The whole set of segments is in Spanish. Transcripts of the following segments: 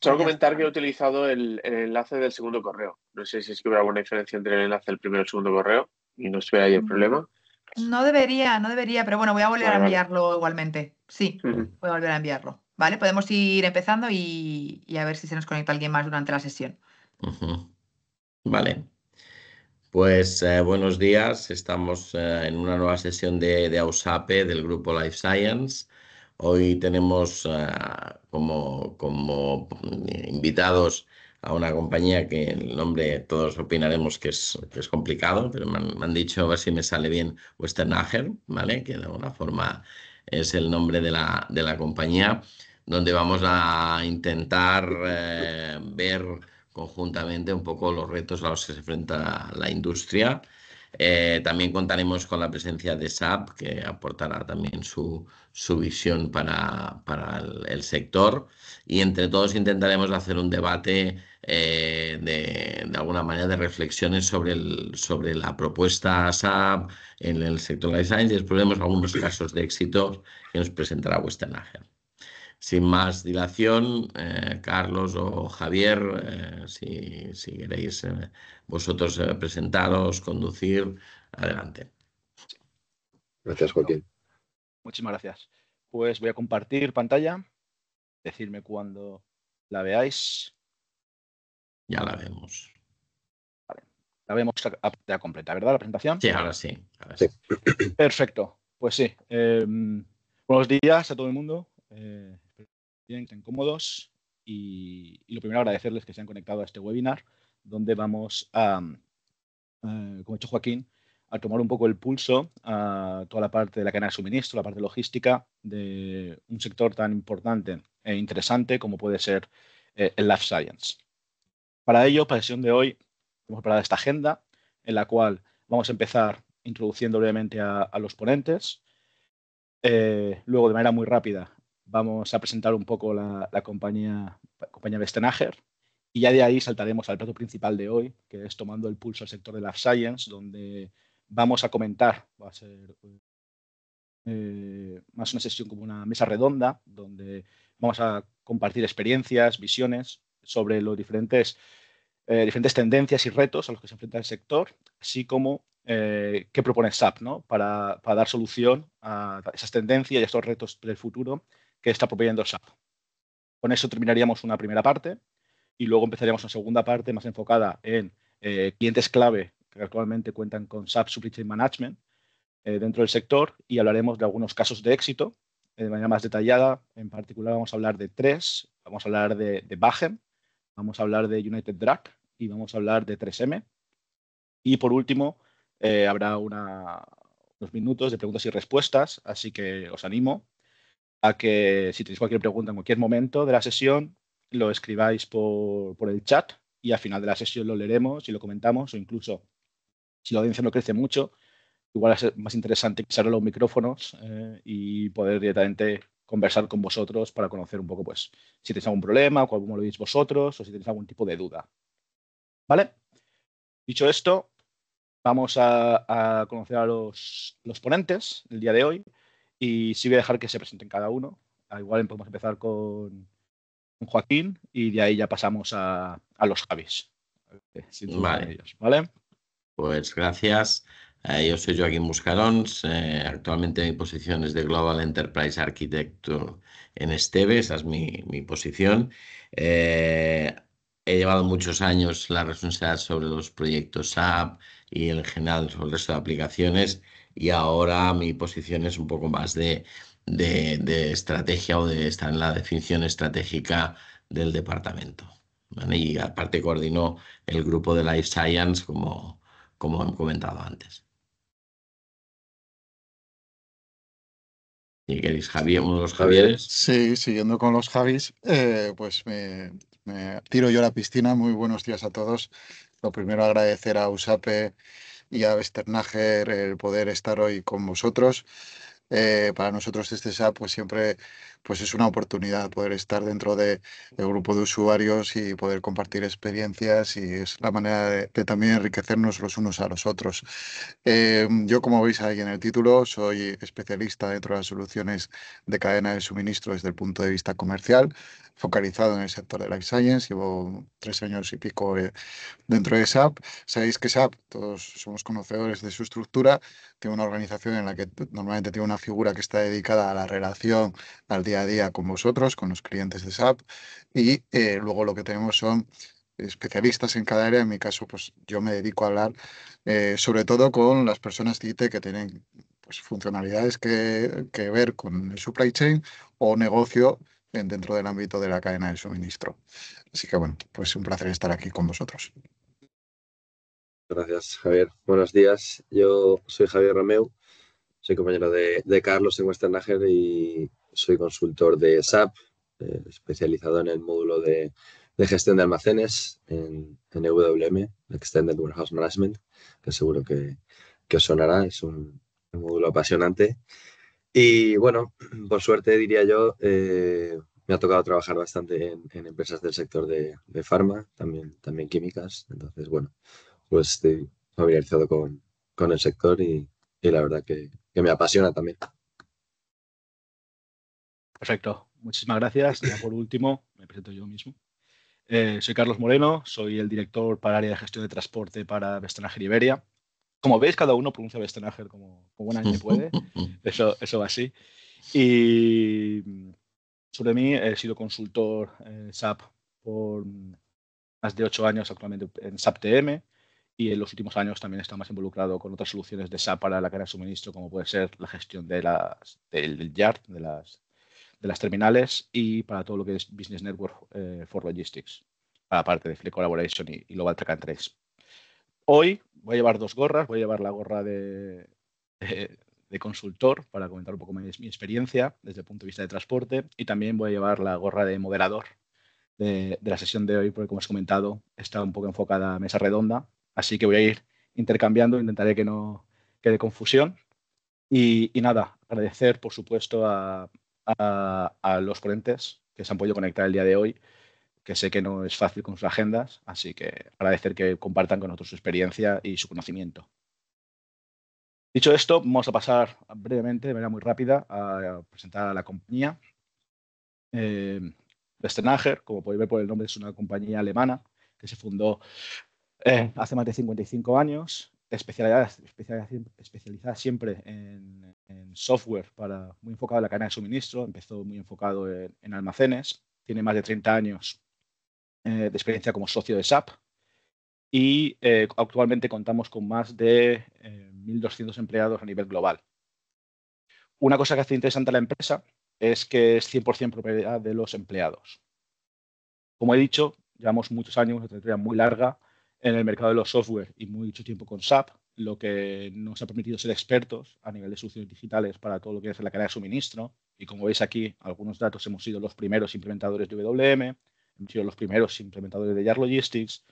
Solo Y ya comentar está. que he utilizado el enlace del segundo correo. No sé si es que hubiera alguna diferencia entre el enlace del primero y el segundo correo y no estuviera ahí el Mm, problema. No debería, pero bueno, voy a volver a Vale, vale. enviarlo igualmente. Sí, Ujú. voy a volver a enviarlo. ¿Vale? Podemos ir empezando y a ver si se nos conecta alguien más durante la sesión. Ujú. Vale. Pues buenos días, estamos en una nueva sesión de AUSAPE del grupo Life Science. Hoy tenemos como invitados a una compañía que el nombre todos opinaremos que es complicado, pero me han dicho a ver si me sale bien Westernacher, ¿vale? Que de alguna forma es el nombre de la compañía, donde vamos a intentar ver conjuntamente un poco los retos a los que se enfrenta la industria. También contaremos con la presencia de SAP, que aportará también su visión para el sector. Y entre todos intentaremos hacer un debate de alguna manera de reflexiones sobre la propuesta SAP en el sector Life Science y después vemos algunos casos de éxito que nos presentará Westernacher. Sin más dilación, Carlos o Javier, si queréis vosotros presentaros, conducir, adelante. Gracias, Joaquín. Muchísimas gracias. Pues voy a compartir pantalla. Decidme cuando la veáis. Ya la vemos. Vale. La vemos a pantalla completa, ¿verdad? La presentación. Sí, ahora sí. Sí. Perfecto. Pues sí. Buenos días a todo el mundo. Espero que estén cómodos. Y lo primero, agradecerles que se han conectado a este webinar, donde vamos a, como ha dicho Joaquín, a tomar un poco el pulso a toda la parte de la cadena de suministro, la parte logística de un sector tan importante e interesante como puede ser el Life Science. Para ello, para la sesión de hoy, hemos preparado esta agenda en la cual vamos a empezar introduciendo brevemente a los ponentes. Luego, de manera muy rápida, vamos a presentar un poco la compañía Westernacher. Y ya de ahí saltaremos al plato principal de hoy, que es tomando el pulso al sector de Life Science, donde vamos a comentar, va a ser más una sesión como una mesa redonda, donde vamos a compartir experiencias, visiones sobre los diferentes tendencias y retos a los que se enfrenta el sector, así como qué propone SAP, ¿no? para dar solución a esas tendencias y a estos retos del futuro que está proponiendo SAP. Con eso terminaríamos una primera parte. Y luego empezaríamos una segunda parte más enfocada en clientes clave que actualmente cuentan con SAP Supply Chain Management dentro del sector y hablaremos de algunos casos de éxito de manera más detallada. En particular vamos a hablar de 3, vamos a hablar de Bachem, vamos a hablar de United Drug y vamos a hablar de 3M. Y por último, habrá unos minutos de preguntas y respuestas, así que os animo a que si tenéis cualquier pregunta en cualquier momento de la sesión, lo escribáis por el chat y al final de la sesión lo leeremos y lo comentamos, o incluso si la audiencia no crece mucho, igual es más interesante usar los micrófonos y poder directamente conversar con vosotros para conocer un poco, pues, si tenéis algún problema, cómo lo veis vosotros o si tenéis algún tipo de duda. ¿Vale? Dicho esto, vamos a conocer a los ponentes del día de hoy y sí voy a dejar que se presenten cada uno. Igual podemos empezar con Joaquín y de ahí ya pasamos a los Javis. Vale. Ellos, ¿vale? Pues gracias. Yo soy Joaquín Buscarons. Actualmente mi posición es de Global Enterprise Architecture en Esteve. Esa es mi posición. He llevado muchos años la responsabilidad sobre los proyectos SAP y en general sobre el resto de aplicaciones. Y ahora mi posición es un poco más de estrategia o de estar en la definición estratégica del departamento, ¿vale? Y aparte coordino el grupo de Life Science como he comentado antes. Si queréis, Javier, uno de los Javieres. Sí, siguiendo con los Javis, pues me tiro yo a la piscina. Muy buenos días a todos. Lo primero, agradecer a USAPE y a Westernacher el poder estar hoy con vosotros. Para nosotros desde SAP, pues siempre pues es una oportunidad poder estar dentro del grupo de usuarios y poder compartir experiencias, y es la manera de también enriquecernos los unos a los otros. Yo, como veis ahí en el título, soy especialista dentro de las soluciones de cadena de suministro desde el punto de vista comercial, focalizado en el sector de Life Science. Llevo 3 años y pico dentro de SAP. Sabéis que SAP, todos somos conocedores de su estructura, tiene una organización en la que normalmente tiene una figura que está dedicada a la relación al día a día con vosotros, con los clientes de SAP, y luego lo que tenemos son especialistas en cada área. En mi caso, pues yo me dedico a hablar sobre todo con las personas de IT que tienen pues, funcionalidades que ver con el supply chain o negocio dentro del ámbito de la cadena de suministro. Así que bueno, pues un placer estar aquí con vosotros. Gracias, Javier. Buenos días. Yo soy Javier Romeu, soy compañero de Carlos en Westernacher y soy consultor de SAP, especializado en el módulo de gestión de almacenes en EWM, Extended Warehouse Management, que seguro que os sonará. Es un módulo apasionante. Y bueno, por suerte diría yo, me ha tocado trabajar bastante en empresas del sector de farma, también químicas. Entonces, bueno, pues estoy familiarizado con el sector y la verdad que me apasiona también. Perfecto. Muchísimas gracias. Ya por último, me presento yo mismo. Soy Carlos Moreno, soy el director para el área de gestión de transporte para Westernacher Iberia. Como veis, cada uno pronuncia Westernacher como buenamente puede. Eso va así. Y sobre mí, he sido consultor SAP por más de 8 años actualmente en SAP TM, y en los últimos años también está más involucrado con otras soluciones de SAP para la cadena de suministro, como puede ser la gestión del yard, de las terminales, y para todo lo que es Business Network for Logistics, para la parte de Fleet Collaboration y Global Track and Trace. Hoy voy a llevar 2 gorras. Voy a llevar la gorra de consultor para comentar un poco mi experiencia desde el punto de vista de transporte, y también voy a llevar la gorra de moderador de la sesión de hoy, porque como os he comentado, está un poco enfocada a mesa redonda, así que voy a ir intercambiando, intentaré que no quede confusión. Y nada, agradecer por supuesto a los ponentes que se han podido conectar el día de hoy, que sé que no es fácil con sus agendas, así que agradecer que compartan con nosotros su experiencia y su conocimiento. Dicho esto, vamos a pasar brevemente, de manera muy rápida, a presentar a la compañía. Westernacher, como podéis ver por el nombre, es una compañía alemana que se fundó hace más de 55 años, especializada siempre en software, muy enfocado en la cadena de suministro. Empezó muy enfocado en almacenes. Tiene más de 30 años de experiencia como socio de SAP, y actualmente contamos con más de 1.200 empleados a nivel global. Una cosa que hace interesante a la empresa es que es 100% propiedad de los empleados. Como he dicho, llevamos muchos años, una trayectoria muy larga en el mercado de los software y mucho tiempo con SAP, lo que nos ha permitido ser expertos a nivel de soluciones digitales para todo lo que es la cadena de suministro. Y como veis aquí, algunos datos: hemos sido los primeros implementadores de WM, hemos sido los primeros implementadores de Yard Logistics,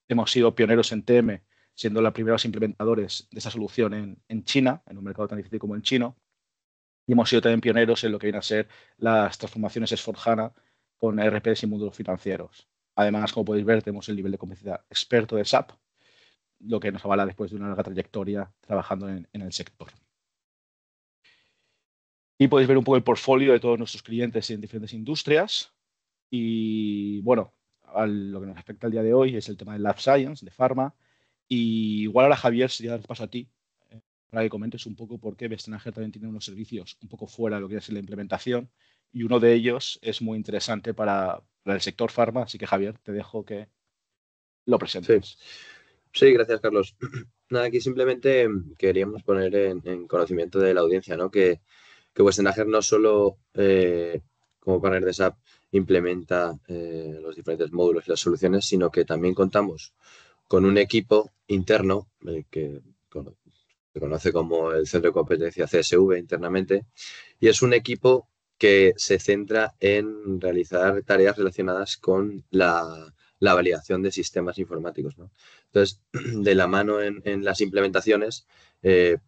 hemos sido pioneros en TM, siendo los primeros implementadores de esa solución en China, en un mercado tan difícil como el chino, y hemos sido también pioneros en lo que viene a ser las transformaciones S/4HANA con ERPs y módulos financieros. Además, como podéis ver, tenemos el nivel de competencia experto de SAP, lo que nos avala después de una larga trayectoria trabajando en el sector. Y podéis ver un poco el portfolio de todos nuestros clientes en diferentes industrias. Y bueno, lo que nos afecta el día de hoy es el tema de Life Science, de Pharma. Y igual ahora, Javier, si ya te paso a ti, para que comentes un poco por qué Westernacher también tiene unos servicios un poco fuera de lo que es la implementación, y uno de ellos es muy interesante para el sector Pharma. Así que, Javier, te dejo que lo presentes. Sí, gracias, Carlos. Nada, aquí simplemente queríamos poner en conocimiento de la audiencia, ¿no? Que Westernacher no solo como partner de SAP implementa los diferentes módulos y las soluciones, sino que también contamos con un equipo interno que se conoce como el Centro de Competencia CSV internamente, y es un equipo que se centra en realizar tareas relacionadas con la validación de sistemas informáticos, ¿no? Entonces, de la mano en las implementaciones,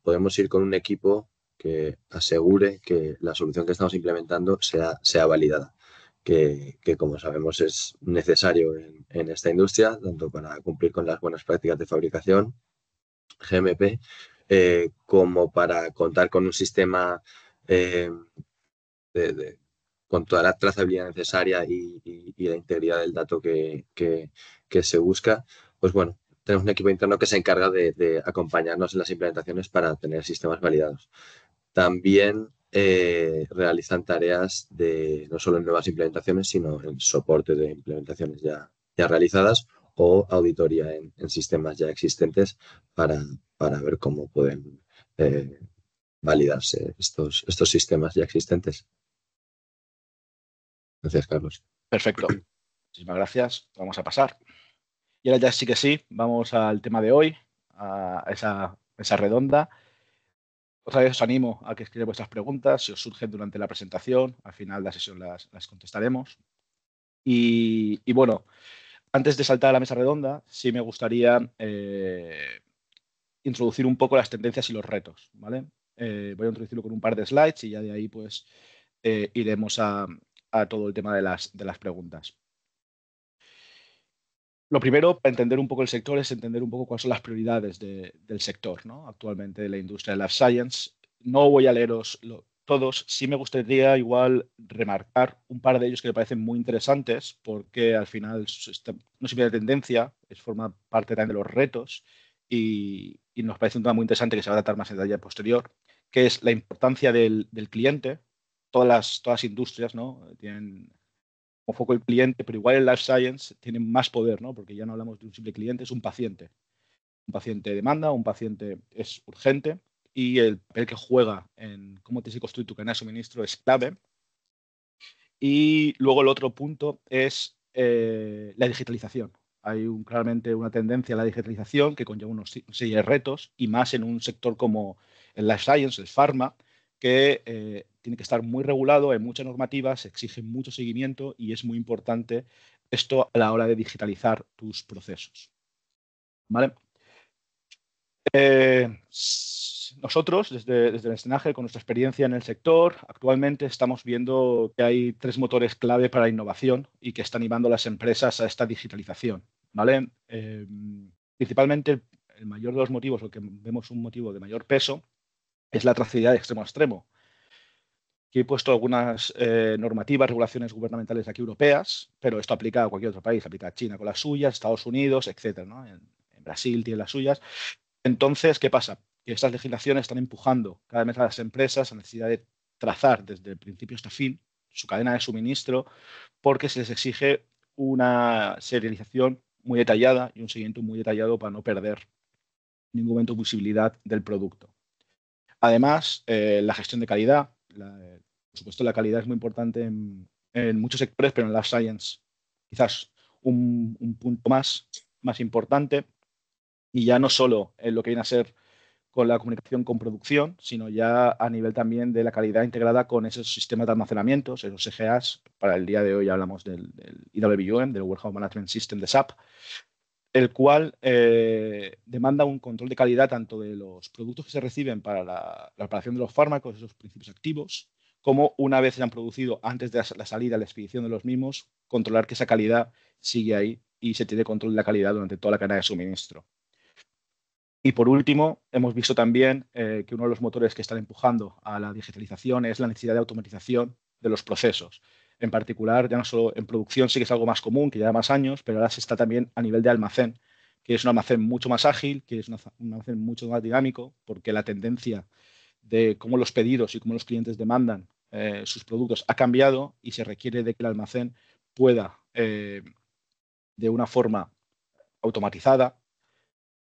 podemos ir con un equipo que asegure que la solución que estamos implementando sea validada, que como sabemos es necesario en esta industria, tanto para cumplir con las buenas prácticas de fabricación, GMP, como para contar con un sistema eh, con toda la trazabilidad necesaria y la integridad del dato que se busca. Pues bueno, tenemos un equipo interno que se encarga de acompañarnos en las implementaciones para tener sistemas validados. También realizan tareas de no solo en nuevas implementaciones, sino en soporte de implementaciones ya realizadas o auditoría en sistemas ya existentes para ver cómo pueden validarse estos sistemas ya existentes. Gracias, Carlos. Perfecto. Muchísimas gracias. Vamos a pasar. Y ahora ya sí que sí, vamos al tema de hoy, a esa redonda. Otra vez os animo a que escribáis vuestras preguntas, si os surgen durante la presentación, al final de la sesión las contestaremos. Y bueno, antes de saltar a la mesa redonda, sí me gustaría introducir un poco las tendencias y los retos, ¿vale? Voy a introducirlo con un par de slides y ya de ahí pues iremos a todo el tema de las preguntas. Lo primero, para entender un poco el sector, es entender un poco cuáles son las prioridades del sector, ¿no? Actualmente de la industria de Life Science. No voy a leeros todos, sí me gustaría igual remarcar un par de ellos que me parecen muy interesantes, porque al final no es simplemente tendencia, forma parte también de los retos y nos parece un tema muy interesante que se va a tratar más en detalle posterior, que es la importancia del cliente. Todas las industrias, ¿no?, tienen como foco el cliente, pero igual el Life Science tiene más poder, ¿no?, porque ya no hablamos de un simple cliente, es un paciente. Un paciente demanda, un paciente es urgente y el papel que juega en cómo tienes que construir tu cadena de suministro es clave. Y luego el otro punto es la digitalización. Hay claramente una tendencia a la digitalización que conlleva una serie de retos y más en un sector como el Life Science, el Pharma, que tiene que estar muy regulado, hay muchas normativas, se exige mucho seguimiento y es muy importante esto a la hora de digitalizar tus procesos. ¿Vale? Nosotros, desde el Stenagel, con nuestra experiencia en el sector, actualmente estamos viendo que hay 3 motores clave para la innovación y que están animando a las empresas a esta digitalización, ¿vale? Principalmente, el mayor de los motivos, lo que vemos un motivo de mayor peso, es la trazabilidad de extremo a extremo. Aquí he puesto algunas normativas, regulaciones gubernamentales aquí europeas, pero esto aplica a cualquier otro país, aplica a China con las suyas, Estados Unidos, etcétera, ¿no? En Brasil tiene las suyas. Entonces, ¿qué pasa? Que estas legislaciones están empujando cada vez a las empresas a la necesidad de trazar desde el principio hasta fin su cadena de suministro, porque se les exige una serialización muy detallada y un seguimiento muy detallado para no perder en ningún momento visibilidad del producto. Además, la gestión de calidad. Por supuesto, la calidad es muy importante en muchos sectores, pero en Life Science quizás un punto más importante. Y ya no solo en lo que viene a ser con la comunicación con producción, sino ya a nivel también de la calidad integrada con esos sistemas de almacenamiento, esos EGAs. Para el día de hoy hablamos del IWM, del Warehouse Management System de SAP, el cual demanda un control de calidad tanto de los productos que se reciben para la preparación de los fármacos, esos principios activos, como una vez se han producido antes de la salida, la expedición de los mismos, controlar que esa calidad sigue ahí y se tiene control de la calidad durante toda la cadena de suministro. Y por último, hemos visto también que uno de los motores que están empujando a la digitalización es la necesidad de automatización de los procesos. En particular, ya no solo en producción sí que es algo más común, que lleva más años, pero ahora se está también a nivel de almacén, que es un almacén mucho más ágil, que es un almacén mucho más dinámico, porque la tendencia de cómo los pedidos y cómo los clientes demandan sus productos ha cambiado y se requiere de que el almacén pueda, de una forma automatizada,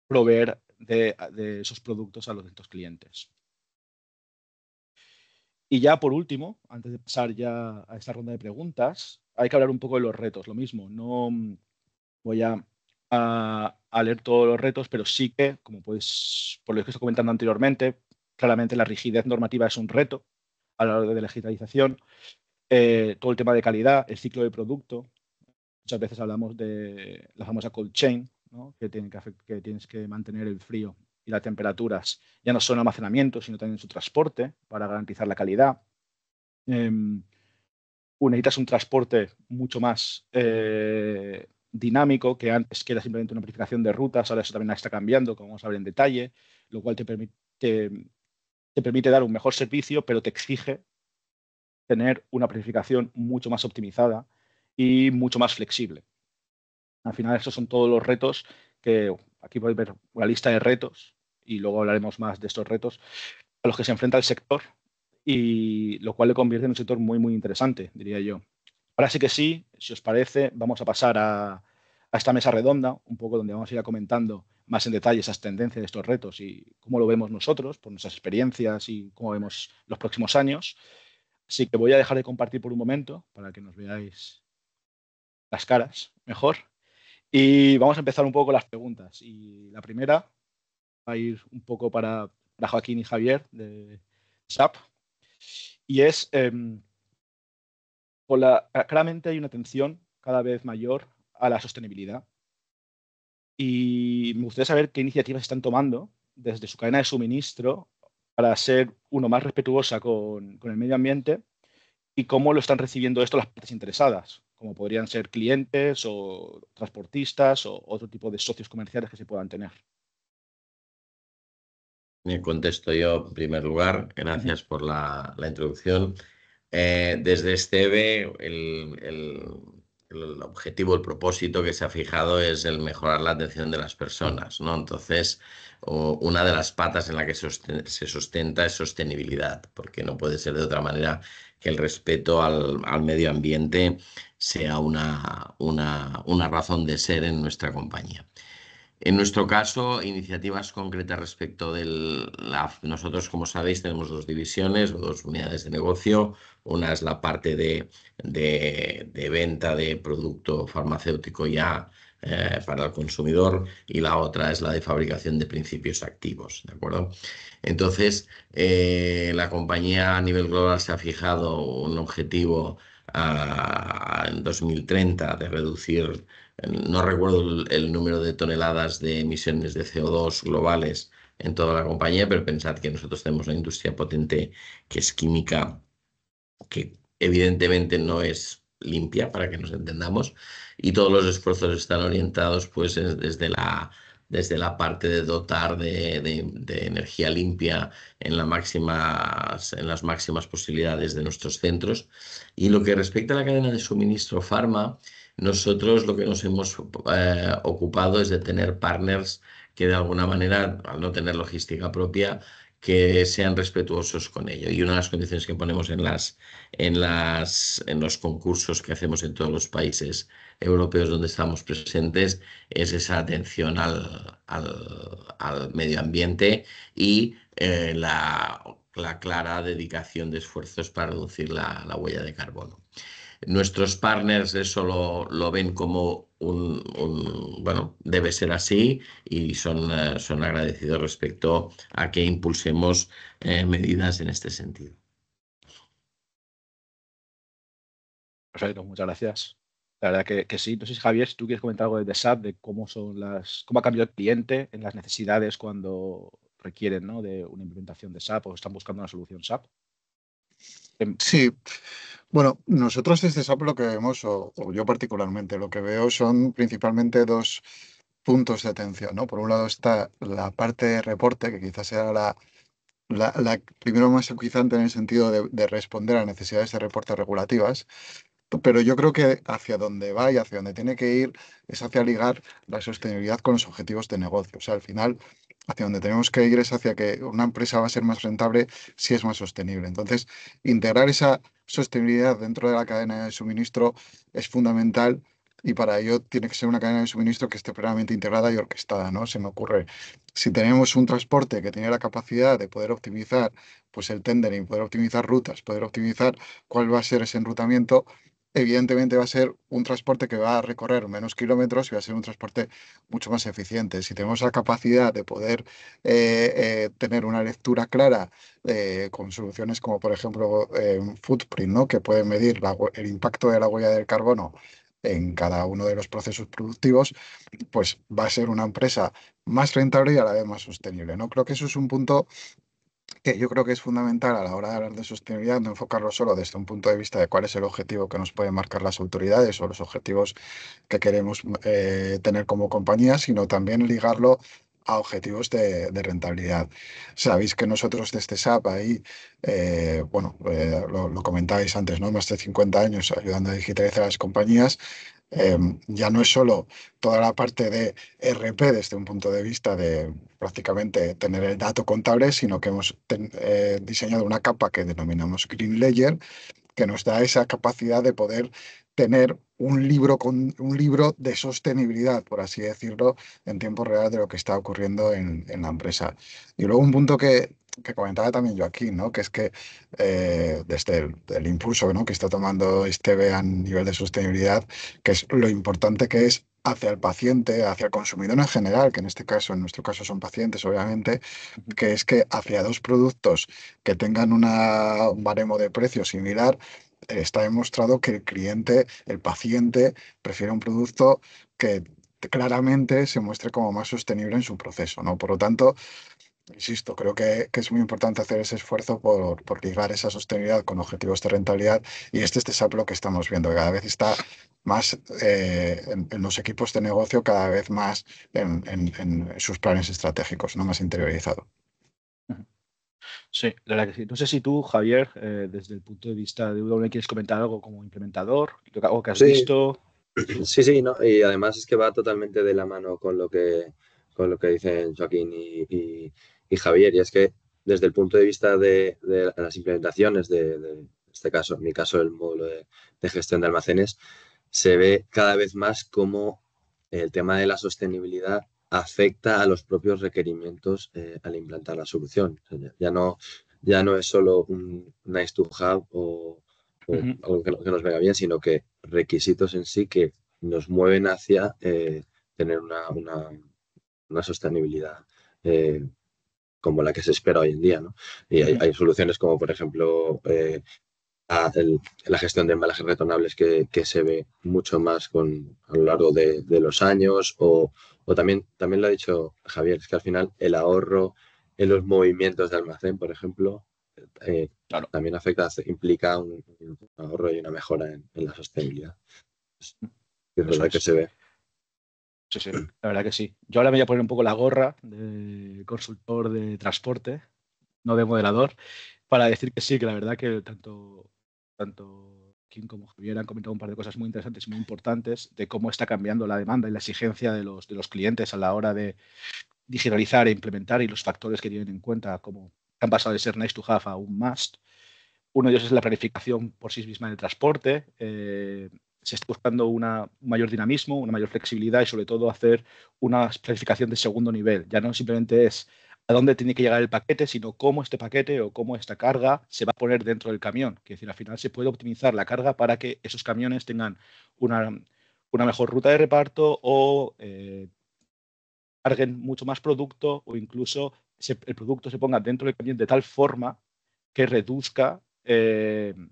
proveer de esos productos a los distintos clientes. Y ya por último, antes de pasar ya a esta ronda de preguntas, hay que hablar un poco de los retos. Lo mismo, no voy a leer todos los retos, pero sí que, como podéis, por lo que estoy comentando anteriormente, claramente la rigidez normativa es un reto a la hora de la digitalización. Todo el tema de calidad, el ciclo de producto. Muchas veces hablamos de la famosa cold chain, ¿no?, que tienes que mantener el frío y las temperaturas ya no solo en almacenamiento, sino también en su transporte para garantizar la calidad. Necesitas un transporte mucho más dinámico, que antes que era simplemente una planificación de rutas, ahora eso también está cambiando, como vamos a ver en detalle, lo cual te permite dar un mejor servicio, pero te exige tener una planificación mucho más optimizada y mucho más flexible. Al final, estos son todos los retos que aquí podéis ver una lista de retos y luego hablaremos más de estos retos a los que se enfrenta el sector, y lo cual le convierte en un sector muy, muy interesante, diría yo. Ahora sí que sí, si os parece, vamos a pasar a esta mesa redonda, un poco donde vamos a ir comentando más en detalle esas tendencias de estos retos y cómo lo vemos nosotros, por nuestras experiencias y cómo vemos los próximos años. Así que voy a dejar de compartir por un momento para que nos veáis las caras mejor. Y vamos a empezar un poco con las preguntas. Y la primera va a ir un poco para Joaquín y Javier de SAP. Y es, claramente hay una atención cada vez mayor a la sostenibilidad. Y me gustaría saber qué iniciativas están tomando desde su cadena de suministro para ser más respetuosa con el medio ambiente, y cómo lo están recibiendo esto las partes interesadas, como podrían ser clientes o transportistas o otro tipo de socios comerciales que se puedan tener. Me contesto yo en primer lugar. Gracias por la introducción. Desde Esteve, el objetivo, el propósito que se ha fijado es el mejorar la atención de las personas, ¿no? Entonces, una de las patas en la que se sustenta es sostenibilidad, porque no puede ser de otra manera que el respeto al medio ambiente sea una razón de ser en nuestra compañía. En nuestro caso, iniciativas concretas respecto nosotros, como sabéis, tenemos dos divisiones o dos unidades de negocio. Una es la parte de venta de producto farmacéutico ya para el consumidor, y la otra es la de fabricación de principios activos, ¿de acuerdo? Entonces, la compañía a nivel global se ha fijado un objetivo en 2030 de reducir, no recuerdo el número de toneladas de emisiones de CO2 globales en toda la compañía, pero pensad que nosotros tenemos una industria potente que es química, que evidentemente no es limpia, para que nos entendamos, y todos los esfuerzos están orientados pues desde la parte de dotar de energía limpia en las máximas posibilidades de nuestros centros. Y lo que respecta a la cadena de suministro farma, nosotros lo que nos hemos ocupado es de tener partners que de alguna manera, al no tener logística propia, que sean respetuosos con ello. Y una de las condiciones que ponemos en los concursos que hacemos en todos los países europeos donde estamos presentes es esa atención al medio ambiente y la clara dedicación de esfuerzos para reducir la huella de carbono. Nuestros partners eso lo ven como bueno, debe ser así, y son agradecidos respecto a que impulsemos medidas en este sentido. Perfecto, muchas gracias. La verdad que sí. No sé si, Javier, si tú quieres comentar algo de SAP, de cómo ha cambiado el cliente en las necesidades cuando requieren, ¿no?, de una implementación de SAP o están buscando una solución SAP. Sí, bueno, nosotros desde SAP lo que vemos, o yo particularmente, lo que veo son principalmente dos puntos de atención, ¿no? Por un lado está la parte de reporte, que quizás sea la primero más eficiente en el sentido de responder a necesidades de reporte regulativas, pero yo creo que hacia donde va y hacia donde tiene que ir es hacia ligar la sostenibilidad con los objetivos de negocio. O sea, al final, hacia donde tenemos que ir es hacia que una empresa va a ser más rentable si es más sostenible. Entonces, integrar esa sostenibilidad dentro de la cadena de suministro es fundamental, y para ello tiene que ser una cadena de suministro que esté plenamente integrada y orquestada, ¿no? Se me ocurre, si tenemos un transporte que tiene la capacidad de poder optimizar pues el tendering, poder optimizar rutas, poder optimizar cuál va a ser ese enrutamiento, evidentemente va a ser un transporte que va a recorrer menos kilómetros y va a ser un transporte mucho más eficiente. Si tenemos la capacidad de poder tener una lectura clara con soluciones como, por ejemplo, Footprint, ¿no?, que pueden medir el impacto de la huella del carbono en cada uno de los procesos productivos, pues va a ser una empresa más rentable y a la vez más sostenible, ¿no? Creo que eso es un punto que yo creo que es fundamental a la hora de hablar de sostenibilidad, no enfocarlo solo desde un punto de vista de cuál es el objetivo que nos pueden marcar las autoridades o los objetivos que queremos tener como compañía, sino también ligarlo a objetivos de rentabilidad. Sabéis que nosotros desde SAP ahí, lo comentabais antes, ¿no? Más de 50 años ayudando a digitalizar las compañías. Ya no es solo toda la parte de RP desde un punto de vista de prácticamente tener el dato contable, sino que hemos diseñado una capa que denominamos Green Ledger, que nos da esa capacidad de poder tener un libro de sostenibilidad, por así decirlo, en tiempo real de lo que está ocurriendo en la empresa. Y luego un punto que comentaba también Joaquín, ¿no? Que es que desde el impulso, ¿no? que está tomando este a nivel de sostenibilidad, que es lo importante que es hacia el paciente, hacia el consumidor en general, que en nuestro caso son pacientes, obviamente, que es que hacia dos productos que tengan un baremo de precio similar, está demostrado que el cliente, el paciente, prefiere un producto que claramente se muestre como más sostenible en su proceso, ¿no? Por lo tanto, insisto, creo que es muy importante hacer ese esfuerzo por ligar esa sostenibilidad con objetivos de rentabilidad y este es lo que estamos viendo, que cada vez está más en los equipos de negocio, cada vez más en sus planes estratégicos, ¿no? Más interiorizado. Sí, la verdad que sí. No sé si tú, Javier, desde el punto de vista de W, quieres comentar algo como implementador, algo que has Sí, visto. sí, ¿no? Y además es que va totalmente de la mano con lo que dicen Joaquín y Javier. Y es que desde el punto de vista de las implementaciones de este caso, en mi caso, el módulo de gestión de almacenes, se ve cada vez más cómo el tema de la sostenibilidad afecta a los propios requerimientos al implantar la solución. O sea, ya no es solo un nice to have o Ujú. algo que nos venga bien, sino que requisitos en sí que nos mueven hacia tener una sostenibilidad como la que se espera hoy en día, ¿no? Y Ujú. hay soluciones como, por ejemplo, la gestión de embalajes retornables que se ve mucho más a lo largo de los años o también lo ha dicho Javier, es que al final el ahorro en los movimientos de almacén, por ejemplo, eh, Claro. también implica un ahorro y una mejora en la sostenibilidad. Es Eso verdad que es. se ve. Sí, sí, la verdad que sí. Yo ahora me voy a poner un poco la gorra de consultor de transporte, no de modelador, para decir que sí, que la verdad que tanto Kim como Javier han comentado un par de cosas muy interesantes y muy importantes de cómo está cambiando la demanda y la exigencia de los clientes a la hora de digitalizar e implementar y los factores que tienen en cuenta, como han pasado de ser nice to have a un must. Uno de ellos es la planificación por sí misma del transporte. Se está buscando un mayor dinamismo, una mayor flexibilidad y sobre todo hacer una planificación de segundo nivel. Ya no simplemente es a dónde tiene que llegar el paquete, sino cómo este paquete o cómo esta carga se va a poner dentro del camión. Es decir, al final se puede optimizar la carga para que esos camiones tengan una, una mejor ruta de reparto o carguen mucho más producto o incluso el producto se ponga dentro del camión de tal forma que reduzca el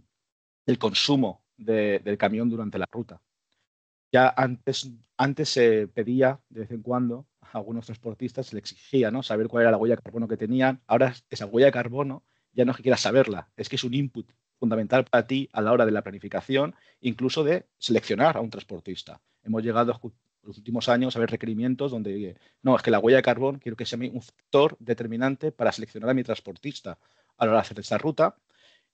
consumo del camión durante la ruta. Ya antes se pedía de vez en cuando a algunos transportistas, se le exigía, ¿no? Saber cuál era la huella de carbono que tenían. Ahora esa huella de carbono ya no es que quieras saberla, es que es un input fundamental para ti a la hora de la planificación, incluso de seleccionar a un transportista. Hemos llegado en los últimos años a ver requerimientos donde, no, es que la huella de carbono quiero que sea un factor determinante para seleccionar a mi transportista a la hora de hacer esta ruta.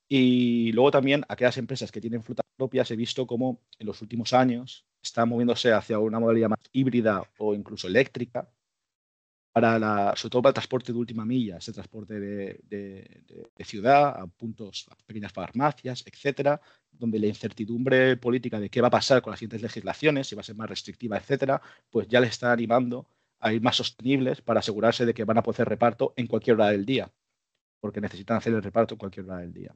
Y luego también aquellas empresas que tienen flotas propias he visto cómo en los últimos años están moviéndose hacia una modalidad más híbrida o incluso eléctrica sobre todo para el transporte de última milla, ese transporte de ciudad a puntos, a pequeñas farmacias, etcétera, donde la incertidumbre política de qué va a pasar con las siguientes legislaciones, si va a ser más restrictiva, etcétera, pues ya les está animando a ir más sostenibles para asegurarse de que van a poder hacer reparto en cualquier hora del día, porque necesitan hacer el reparto en cualquier hora del día.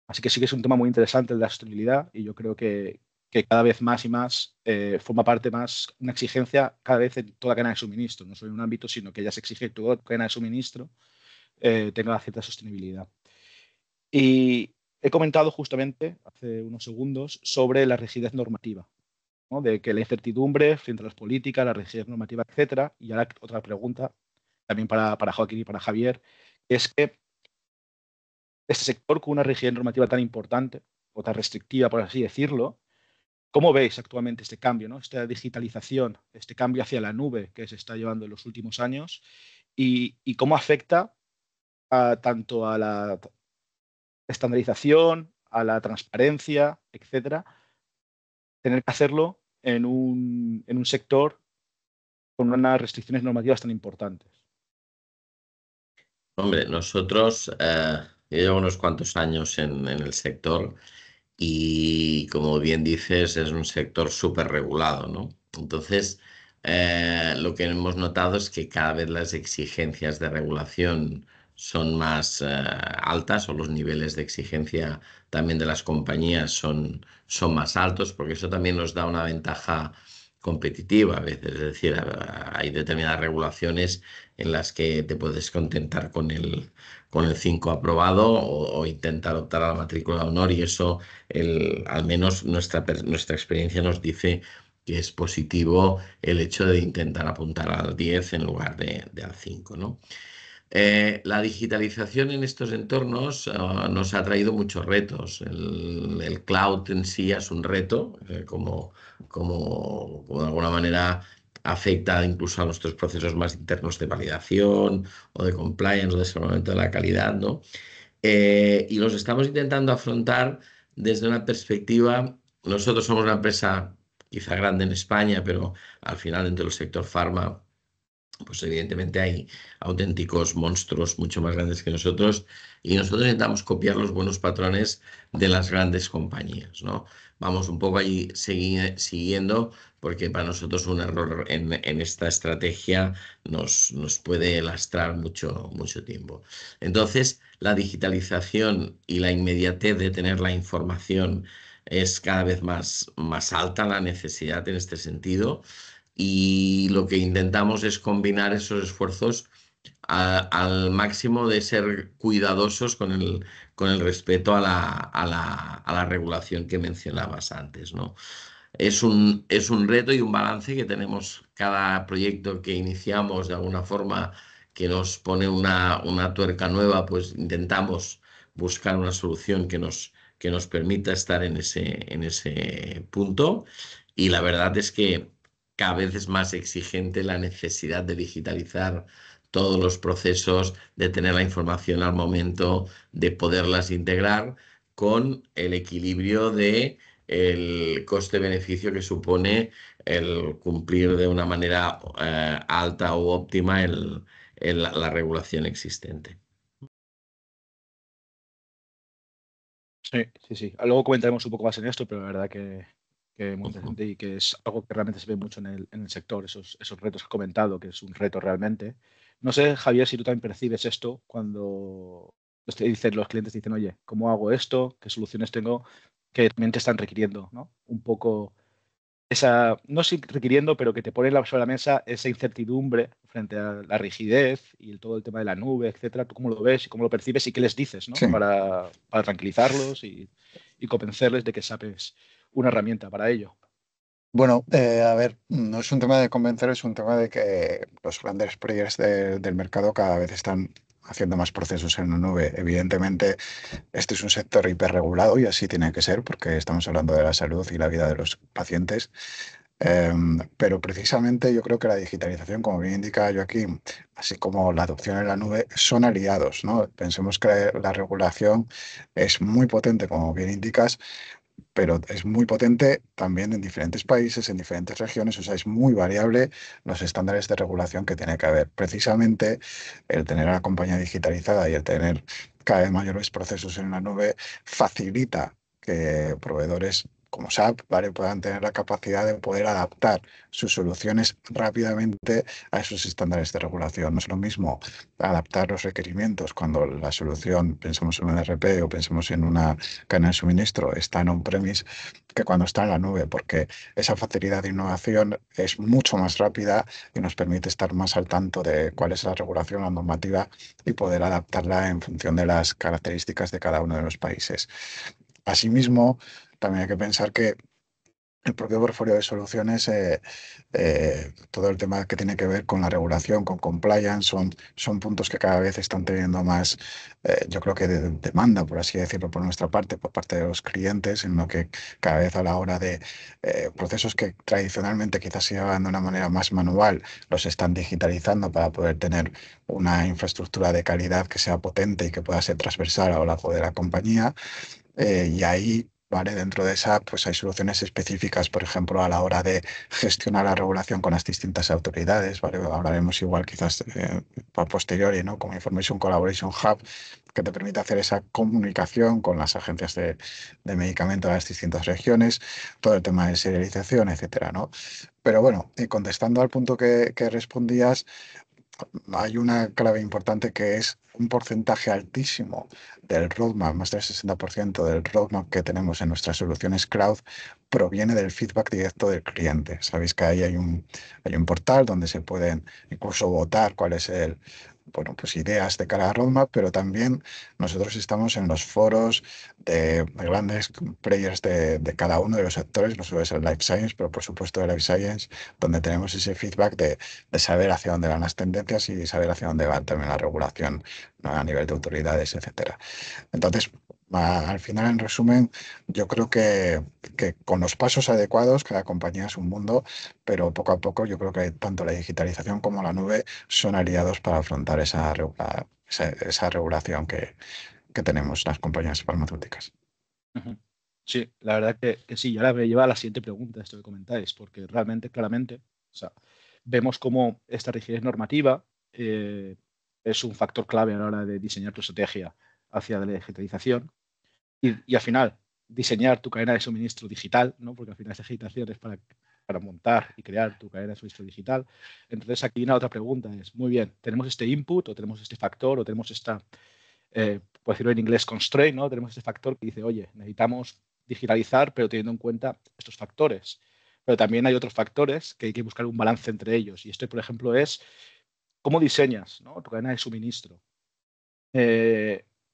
Así que sí que es un tema muy interesante el de la sostenibilidad y yo creo que cada vez más y más forma parte más, una exigencia cada vez en toda cadena de suministro, no solo en un ámbito, sino que ya se exige que toda cadena de suministro tenga cierta sostenibilidad. Y he comentado justamente hace unos segundos sobre la rigidez normativa, ¿no? De que la incertidumbre frente a las políticas, la rigidez normativa, etcétera. Y ahora otra pregunta también para Joaquín y para Javier, es que este sector con una rigidez normativa tan importante o tan restrictiva, por así decirlo, ¿cómo veis actualmente este cambio, ¿no? Esta digitalización, este cambio hacia la nube que se está llevando en los últimos años y cómo afecta tanto a la estandarización, a la transparencia, etcétera, tener que hacerlo en un sector con unas restricciones normativas tan importantes? Hombre, nosotros, yo llevo unos cuantos años en el sector y como bien dices, es un sector súper regulado, ¿no? Entonces, lo que hemos notado es que cada vez las exigencias de regulación son más altas, o los niveles de exigencia también de las compañías son más altos, porque eso también nos da una ventaja competitiva a veces. Es decir, hay determinadas regulaciones en las que te puedes contentar con el 5 aprobado o intentar optar a la matrícula de honor, y eso al menos nuestra experiencia nos dice que es positivo el hecho de intentar apuntar al 10 en lugar de al 5, ¿no? La digitalización en estos entornos nos ha traído muchos retos. El cloud en sí es un reto, como de alguna manera afecta incluso a nuestros procesos más internos de validación o de compliance o de salvamento de la calidad, ¿no? Y los estamos intentando afrontar desde una perspectiva. Nosotros somos una empresa quizá grande en España, pero al final dentro del sector farma, pues evidentemente hay auténticos monstruos mucho más grandes que nosotros, y nosotros intentamos copiar los buenos patrones de las grandes compañías, ¿no? Vamos un poco ahí siguiendo, porque para nosotros un error en esta estrategia nos puede lastrar mucho tiempo. Entonces, la digitalización y la inmediatez de tener la información es cada vez más alta, la necesidad en este sentido. Y lo que intentamos es combinar esos esfuerzos al máximo de ser cuidadosos con el respeto a la regulación que mencionabas antes, ¿no? Es un reto y un balance que tenemos cada proyecto que iniciamos, de alguna forma, que nos pone una tuerca nueva, pues intentamos buscar una solución que nos permita estar en ese punto. Y la verdad es que cada vez es más exigente la necesidad de digitalizar todos los procesos, de tener la información al momento, de poderlas integrar con el equilibrio de el coste-beneficio que supone el cumplir de una manera alta o óptima la regulación existente. Sí, sí, sí. Luego comentaremos un poco más en esto, pero la verdad que muy interesante y que es algo que realmente se ve mucho en el sector, esos retos que he comentado, que es un reto realmente. No sé, Javier, si tú también percibes esto cuando los clientes dicen, oye, ¿cómo hago esto? ¿Qué soluciones tengo? Que también te están requiriendo, ¿no? Un poco esa, no sé, requiriendo, pero que te pone sobre la mesa esa incertidumbre frente a la rigidez y todo el tema de la nube, etcétera. ¿Tú cómo lo ves y cómo lo percibes y qué les dices, ¿no? Sí. Para tranquilizarlos y convencerles de que sabes una herramienta para ello. Bueno, a ver, no es un tema de convencer, es un tema de que los grandes players del mercado cada vez están haciendo más procesos en la nube. Evidentemente, este es un sector hiperregulado y así tiene que ser porque estamos hablando de la salud y la vida de los pacientes. Pero precisamente yo creo que la digitalización, como bien indica Joaquín, así como la adopción en la nube, son aliados, ¿no? Pensemos que la regulación es muy potente, como bien indicas, pero es muy potente también en diferentes países, en diferentes regiones, o sea, es muy variable los estándares de regulación que tiene que haber. Precisamente el tener a la compañía digitalizada y el tener cada vez mayores procesos en la nube facilita que proveedores como SAP, ¿vale? Puedan tener la capacidad de poder adaptar sus soluciones rápidamente a esos estándares de regulación. No es lo mismo adaptar los requerimientos cuando la solución, pensemos en un ERP o pensemos en una cadena de suministro, está en on-premise que cuando está en la nube, porque esa facilidad de innovación es mucho más rápida y nos permite estar más al tanto de cuál es la regulación, la normativa y poder adaptarla en función de las características de cada uno de los países. Asimismo, también hay que pensar que el propio portfolio de soluciones, todo el tema que tiene que ver con la regulación, con compliance, son puntos que cada vez están teniendo más, yo creo que demanda, por así decirlo, por nuestra parte, por parte de los clientes, en lo que cada vez a la hora de procesos que tradicionalmente quizás se llevaban de una manera más manual, los están digitalizando para poder tener una infraestructura de calidad que sea potente y que pueda ser transversal a lo largo de la compañía. Y ahí, ¿vale? Dentro de esa, pues hay soluciones específicas, por ejemplo, a la hora de gestionar la regulación con las distintas autoridades, ¿vale? Hablaremos igual quizás a posteriori, ¿no? Como Information Collaboration Hub, que te permite hacer esa comunicación con las agencias de medicamentos de las distintas regiones, todo el tema de serialización, etcétera, ¿no? Pero bueno, contestando al punto que respondías, hay una clave importante que es un porcentaje altísimo del roadmap, más del 60% del roadmap que tenemos en nuestras soluciones cloud proviene del feedback directo del cliente. Sabéis que ahí hay un portal donde se pueden incluso votar cuál es bueno, pues ideas de cada roadmap, pero también nosotros estamos en los foros de grandes players de cada uno de los actores, no solo es el Life Science, pero por supuesto el Life Science, donde tenemos ese feedback de saber hacia dónde van las tendencias y saber hacia dónde va también la regulación, ¿no? A nivel de autoridades, etcétera. Entonces, al final, en resumen, yo creo que con los pasos adecuados, cada compañía es un mundo, pero poco a poco yo creo que tanto la digitalización como la nube son aliados para afrontar esa regulación que tenemos las compañías farmacéuticas. Ujú. Sí, la verdad que sí. Y ahora me lleva a la siguiente pregunta, esto que comentáis, porque realmente, claramente, o sea, vemos cómo esta rigidez normativa es un factor clave a la hora de diseñar tu estrategia hacia la digitalización y al final diseñar tu cadena de suministro digital, ¿no? Porque al final esa digitalización es para montar y crear tu cadena de suministro digital. Entonces aquí una otra pregunta es, muy bien, tenemos este input o tenemos este factor o tenemos esta, por decirlo en inglés, constraint, ¿no? Tenemos este factor que dice, oye, necesitamos digitalizar, pero teniendo en cuenta estos factores. Pero también hay otros factores que hay que buscar un balance entre ellos. Y esto, por ejemplo, es cómo diseñas, ¿no? Tu cadena de suministro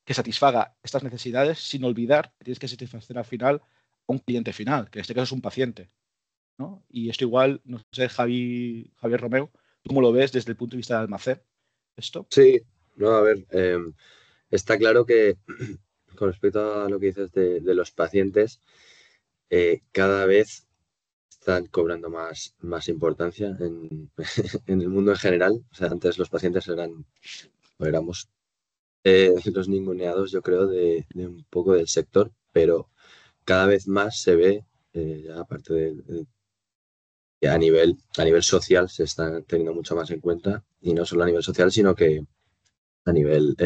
que satisfaga estas necesidades sin olvidar que tienes que satisfacer al final a un cliente final, que en este caso es un paciente, ¿no? Y esto igual, no sé, Javier Romeo, ¿tú cómo lo ves desde el punto de vista del almacén? ¿Esto? Sí, no, a ver, está claro que con respecto a lo que dices de los pacientes, cada vez están cobrando más importancia en el mundo en general. O sea, antes los pacientes éramos los ninguneados, yo creo, de un poco del sector, pero cada vez más se ve, ya aparte que a nivel social se está teniendo mucho más en cuenta, y no solo a nivel social, sino que a nivel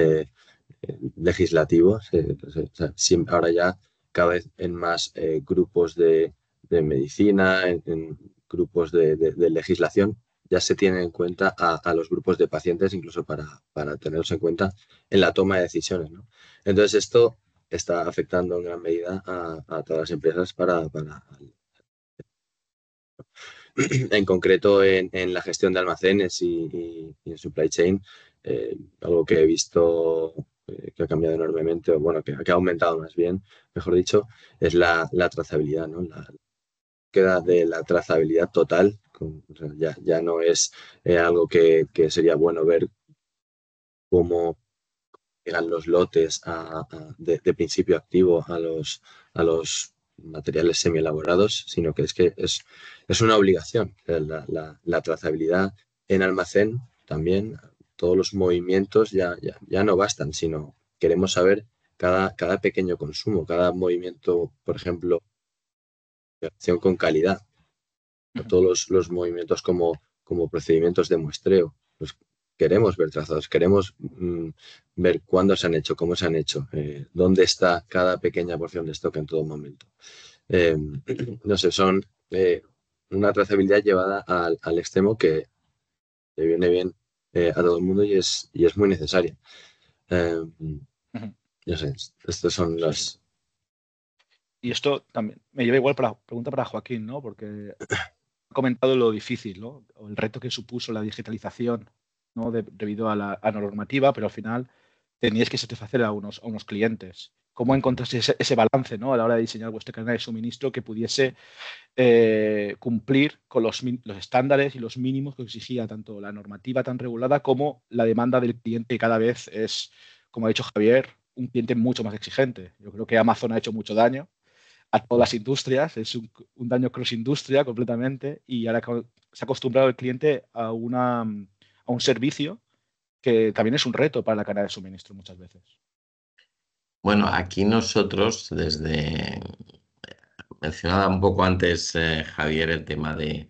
legislativo. O sea, ahora ya cada vez en más grupos de medicina, en grupos de legislación, ya se tienen en cuenta a los grupos de pacientes, incluso para tenerlos en cuenta en la toma de decisiones, ¿no? Entonces esto está afectando en gran medida a todas las empresas en concreto en la gestión de almacenes y en supply chain, algo que he visto que ha cambiado enormemente, o bueno, que ha aumentado más bien, mejor dicho, es la trazabilidad, ¿no? La búsqueda de la trazabilidad total. O sea, ya no es algo que sería bueno ver cómo llegan los lotes de principio activo a los materiales semi-elaborados, sino que es una obligación. La trazabilidad en almacén también, todos los movimientos ya no bastan, sino queremos saber cada pequeño consumo, cada movimiento, por ejemplo, de acción con calidad, todos los movimientos como procedimientos de muestreo. Los queremos ver trazados, queremos ver cuándo se han hecho, cómo se han hecho, dónde está cada pequeña porción de stock en todo momento. eh, no sé, son una trazabilidad llevada al extremo que le viene bien a todo el mundo y es muy necesaria. Eh, Ujú. no sé, estas son Sí, sí. las... Y esto también me lleva igual para pregunta para Joaquín, ¿no? Porque ha comentado lo difícil, ¿no? O el reto que supuso la digitalización, ¿no? Debido a la normativa, pero al final teníais que satisfacer a unos clientes. ¿Cómo encontraste ese balance, ¿no? A la hora de diseñar vuestra cadena de suministro que pudiese cumplir con los estándares y los mínimos que exigía tanto la normativa tan regulada como la demanda del cliente, que cada vez es, como ha dicho Javier, un cliente mucho más exigente? Yo creo que Amazon ha hecho mucho daño a todas las industrias, es un daño cross-industria completamente, y ahora se ha acostumbrado el cliente a un servicio que también es un reto para la cadena de suministro muchas veces. Bueno, aquí nosotros, mencionaba un poco antes, Javier, el tema de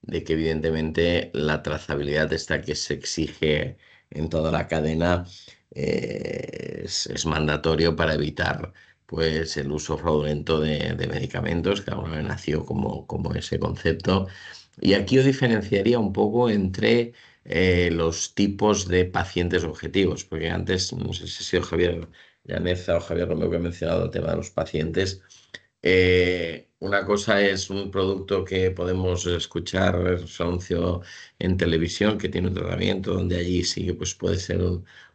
que evidentemente la trazabilidad esta que se exige en toda la cadena es mandatorio para evitar pues el uso fraudulento de medicamentos, que alguna vez nació como ese concepto. Y aquí yo diferenciaría un poco entre los tipos de pacientes objetivos, porque antes, no sé si ha sido Javier Llaneza o Javier Romeo que ha mencionado el tema de los pacientes. Una cosa es un producto que podemos escuchar su anuncio en televisión que tiene un tratamiento donde allí sí que pues, puede ser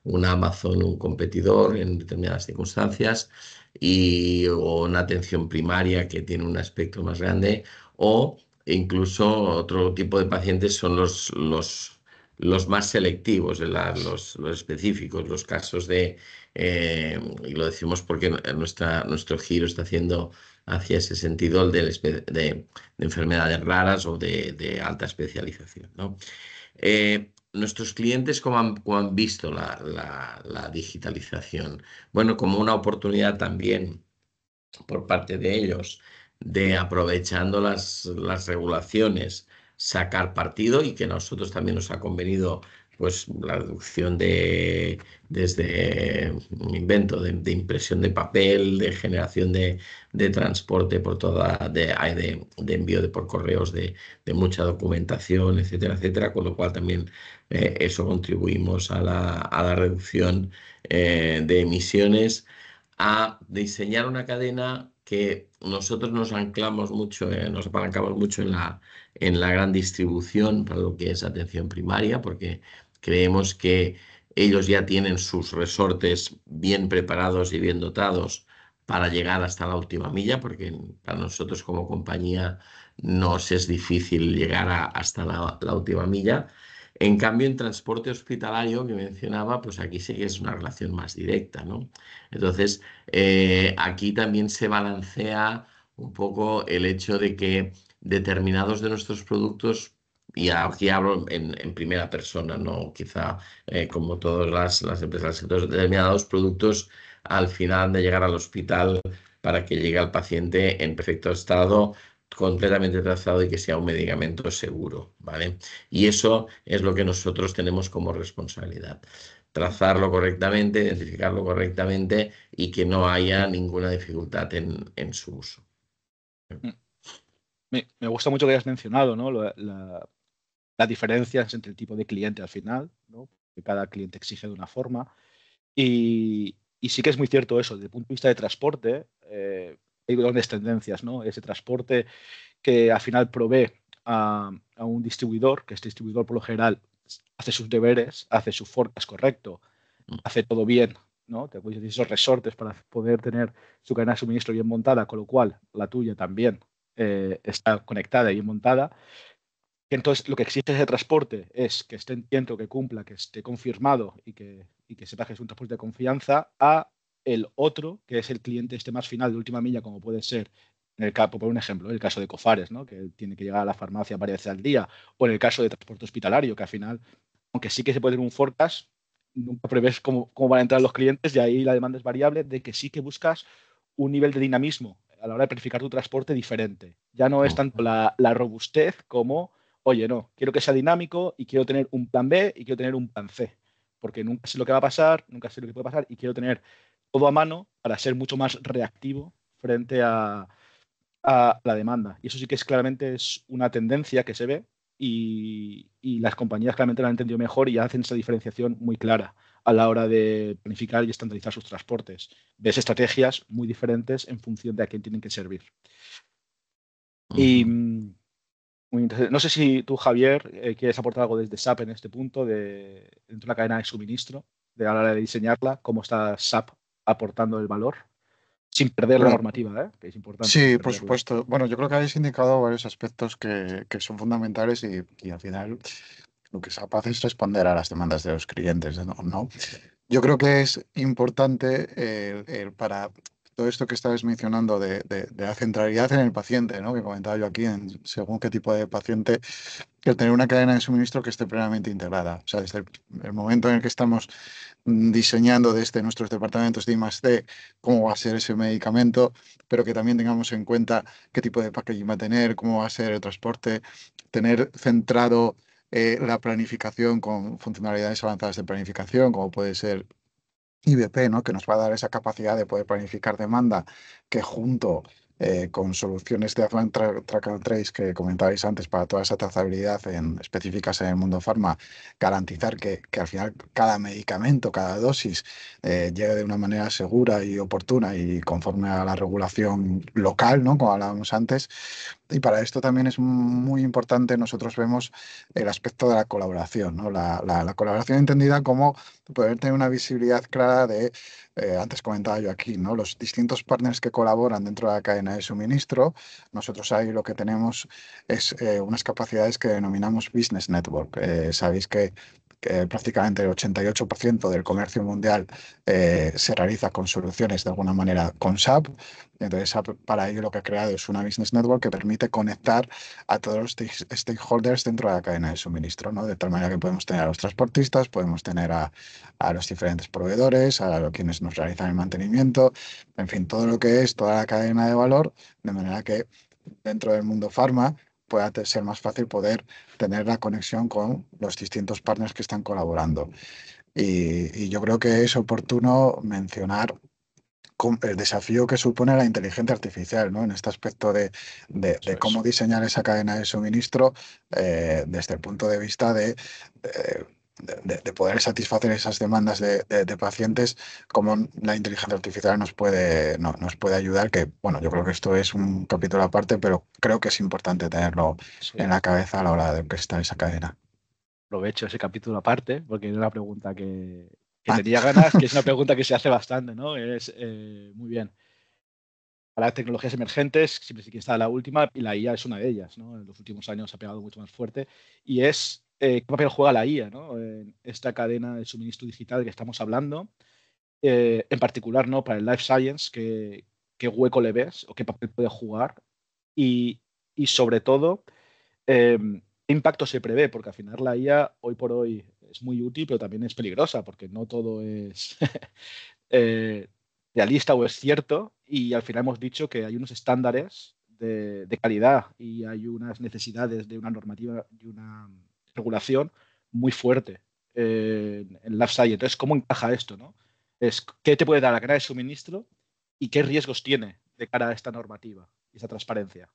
un Amazon, un competidor en determinadas circunstancias o una atención primaria que tiene un aspecto más grande o incluso otro tipo de pacientes son los más selectivos, los específicos, los casos y lo decimos porque nuestro giro está haciendo hacia ese sentido el de enfermedades raras o de alta especialización, ¿no? Nuestros clientes, cómo han visto la digitalización? Bueno, como una oportunidad también por parte de ellos de aprovechando las regulaciones sacar partido y que a nosotros también nos ha convenido pues la reducción desde un invento de impresión de papel, de generación de transporte por de envío por correos de mucha documentación, etcétera, etcétera, con lo cual también eso contribuimos a la reducción de emisiones, a diseñar una cadena que nosotros nos anclamos mucho, nos apalancamos mucho en la gran distribución para lo que es atención primaria, porque creemos que ellos ya tienen sus resortes bien preparados y bien dotados para llegar hasta la última milla, porque para nosotros como compañía nos es difícil llegar hasta la última milla. En cambio, en transporte hospitalario que mencionaba, pues aquí sí que es una relación más directa, ¿no? Entonces, aquí también se balancea un poco el hecho de que determinados de nuestros productos, y aquí hablo en primera persona, no quizá como todas las empresas del sector, determinados productos al final han de llegar al hospital para que llegue al paciente en perfecto estado, completamente trazado y que sea un medicamento seguro, ¿vale? Y eso es lo que nosotros tenemos como responsabilidad: trazarlo correctamente, identificarlo correctamente y que no haya ninguna dificultad en su uso. Me gusta mucho que hayas mencionado, ¿no? Las diferencias entre el tipo de cliente al final, ¿no? Que cada cliente exige de una forma. Y sí que es muy cierto eso, desde el punto de vista de transporte, hay grandes tendencias, ¿no? Ese transporte que al final provee a un distribuidor, que este distribuidor por lo general hace sus deberes, hace su forecast correcto, hace todo bien, ¿no? Te apoyas de esos resortes para poder tener su cadena de suministro bien montada, con lo cual la tuya también está conectada y bien montada. Entonces, lo que exige ese transporte es que esté en tiempo, que cumpla, que esté confirmado y que sepa que es un transporte de confianza, a el otro, que es el cliente este más final de última milla, como puede ser, por un ejemplo, el caso de Cofares, ¿no? Que tiene que llegar a la farmacia varias veces al día, o en el caso de transporte hospitalario, que al final, aunque sí que se puede tener un forecast, nunca prevés cómo van a entrar los clientes, y ahí la demanda es variable, de que sí que buscas un nivel de dinamismo a la hora de planificar tu transporte diferente. Ya no es tanto la robustez como, oye, no, quiero que sea dinámico y quiero tener un plan B y quiero tener un plan C, porque nunca sé lo que va a pasar, nunca sé lo que puede pasar y quiero tener todo a mano para ser mucho más reactivo frente a la demanda. Y eso sí que claramente es una tendencia que se ve y las compañías claramente lo han entendido mejor y hacen esa diferenciación muy clara a la hora de planificar y estandarizar sus transportes. Ves estrategias muy diferentes en función de a quién tienen que servir. Y muy interesante. No sé si tú, Javier, quieres aportar algo desde SAP en este punto, dentro de la cadena de suministro, de a la hora de diseñarla, cómo está SAP aportando el valor, sin perder la Bueno, normativa, que es importante, sin sí, por perderla. supuesto. Bueno, yo creo que habéis indicado varios aspectos que son fundamentales y al final lo que SAP hace es responder a las demandas de los clientes, ¿no? Yo creo que es importante para todo esto que estabas mencionando de la centralidad en el paciente, ¿no? Que comentaba yo aquí, en según qué tipo de paciente, el tener una cadena de suministro que esté plenamente integrada. O sea, desde el momento en el que estamos diseñando desde nuestros departamentos de I+D cómo va a ser ese medicamento, pero que también tengamos en cuenta qué tipo de packaging va a tener, cómo va a ser el transporte, tener centrado la planificación con funcionalidades avanzadas de planificación, como puede ser IBP, ¿no? Que nos va a dar esa capacidad de poder planificar demanda, que junto con soluciones de Advanced Track and Trace que comentabais antes para toda esa trazabilidad específicas en el mundo farma, garantizar que al final cada medicamento, cada dosis llegue de una manera segura y oportuna y conforme a la regulación local, ¿no? Como hablábamos antes. Y para esto también es muy importante, nosotros vemos el aspecto de la colaboración, ¿no? La colaboración entendida como poder tener una visibilidad clara de, antes comentaba yo aquí, ¿no? Los distintos partners que colaboran dentro de la cadena de suministro. Nosotros ahí lo que tenemos es unas capacidades que denominamos Business Network. Sabéis que prácticamente el 88% del comercio mundial se realiza con soluciones de alguna manera con SAP. Entonces, SAP para ello lo que ha creado es una Business Network que permite conectar a todos los stakeholders dentro de la cadena de suministro, ¿no? De tal manera que podemos tener a los transportistas, podemos tener a los diferentes proveedores, a quienes nos realizan el mantenimiento, en fin, todo lo que es toda la cadena de valor, de manera que dentro del mundo farma pueda ser más fácil poder tener la conexión con los distintos partners que están colaborando. Y yo creo que es oportuno mencionar el desafío que supone la inteligencia artificial, ¿no? En este aspecto de cómo diseñar esa cadena de suministro desde el punto de vista de poder satisfacer esas demandas de pacientes, cómo la inteligencia artificial nos puede ayudar, que bueno, yo creo que esto es un capítulo aparte, pero creo que es importante tenerlo en la cabeza a la hora de orquestar esa cadena. Aprovecho ese capítulo aparte, porque es una pregunta que tenía ganas, que es una pregunta que se hace bastante, ¿no? Es muy bien. Para tecnologías emergentes, siempre sí que está la última, y la IA es una de ellas, ¿no? En los últimos años ha pegado mucho más fuerte. Y es qué papel juega la IA, ¿no? En esta cadena de suministro digital que estamos hablando. En particular, ¿no? Para el life science, qué hueco le ves o qué papel puede jugar. Y sobre todo, ¿qué impacto se prevé? Porque al final la IA hoy por hoy es muy útil, pero también es peligrosa, porque no todo es realista o es cierto. Y al final hemos dicho que hay unos estándares de calidad y hay unas necesidades de una normativa y una regulación muy fuerte en Life Science. Entonces, ¿cómo encaja esto, no? ¿Qué te puede dar la cadena de suministro y qué riesgos tiene de cara a esta normativa y esta transparencia?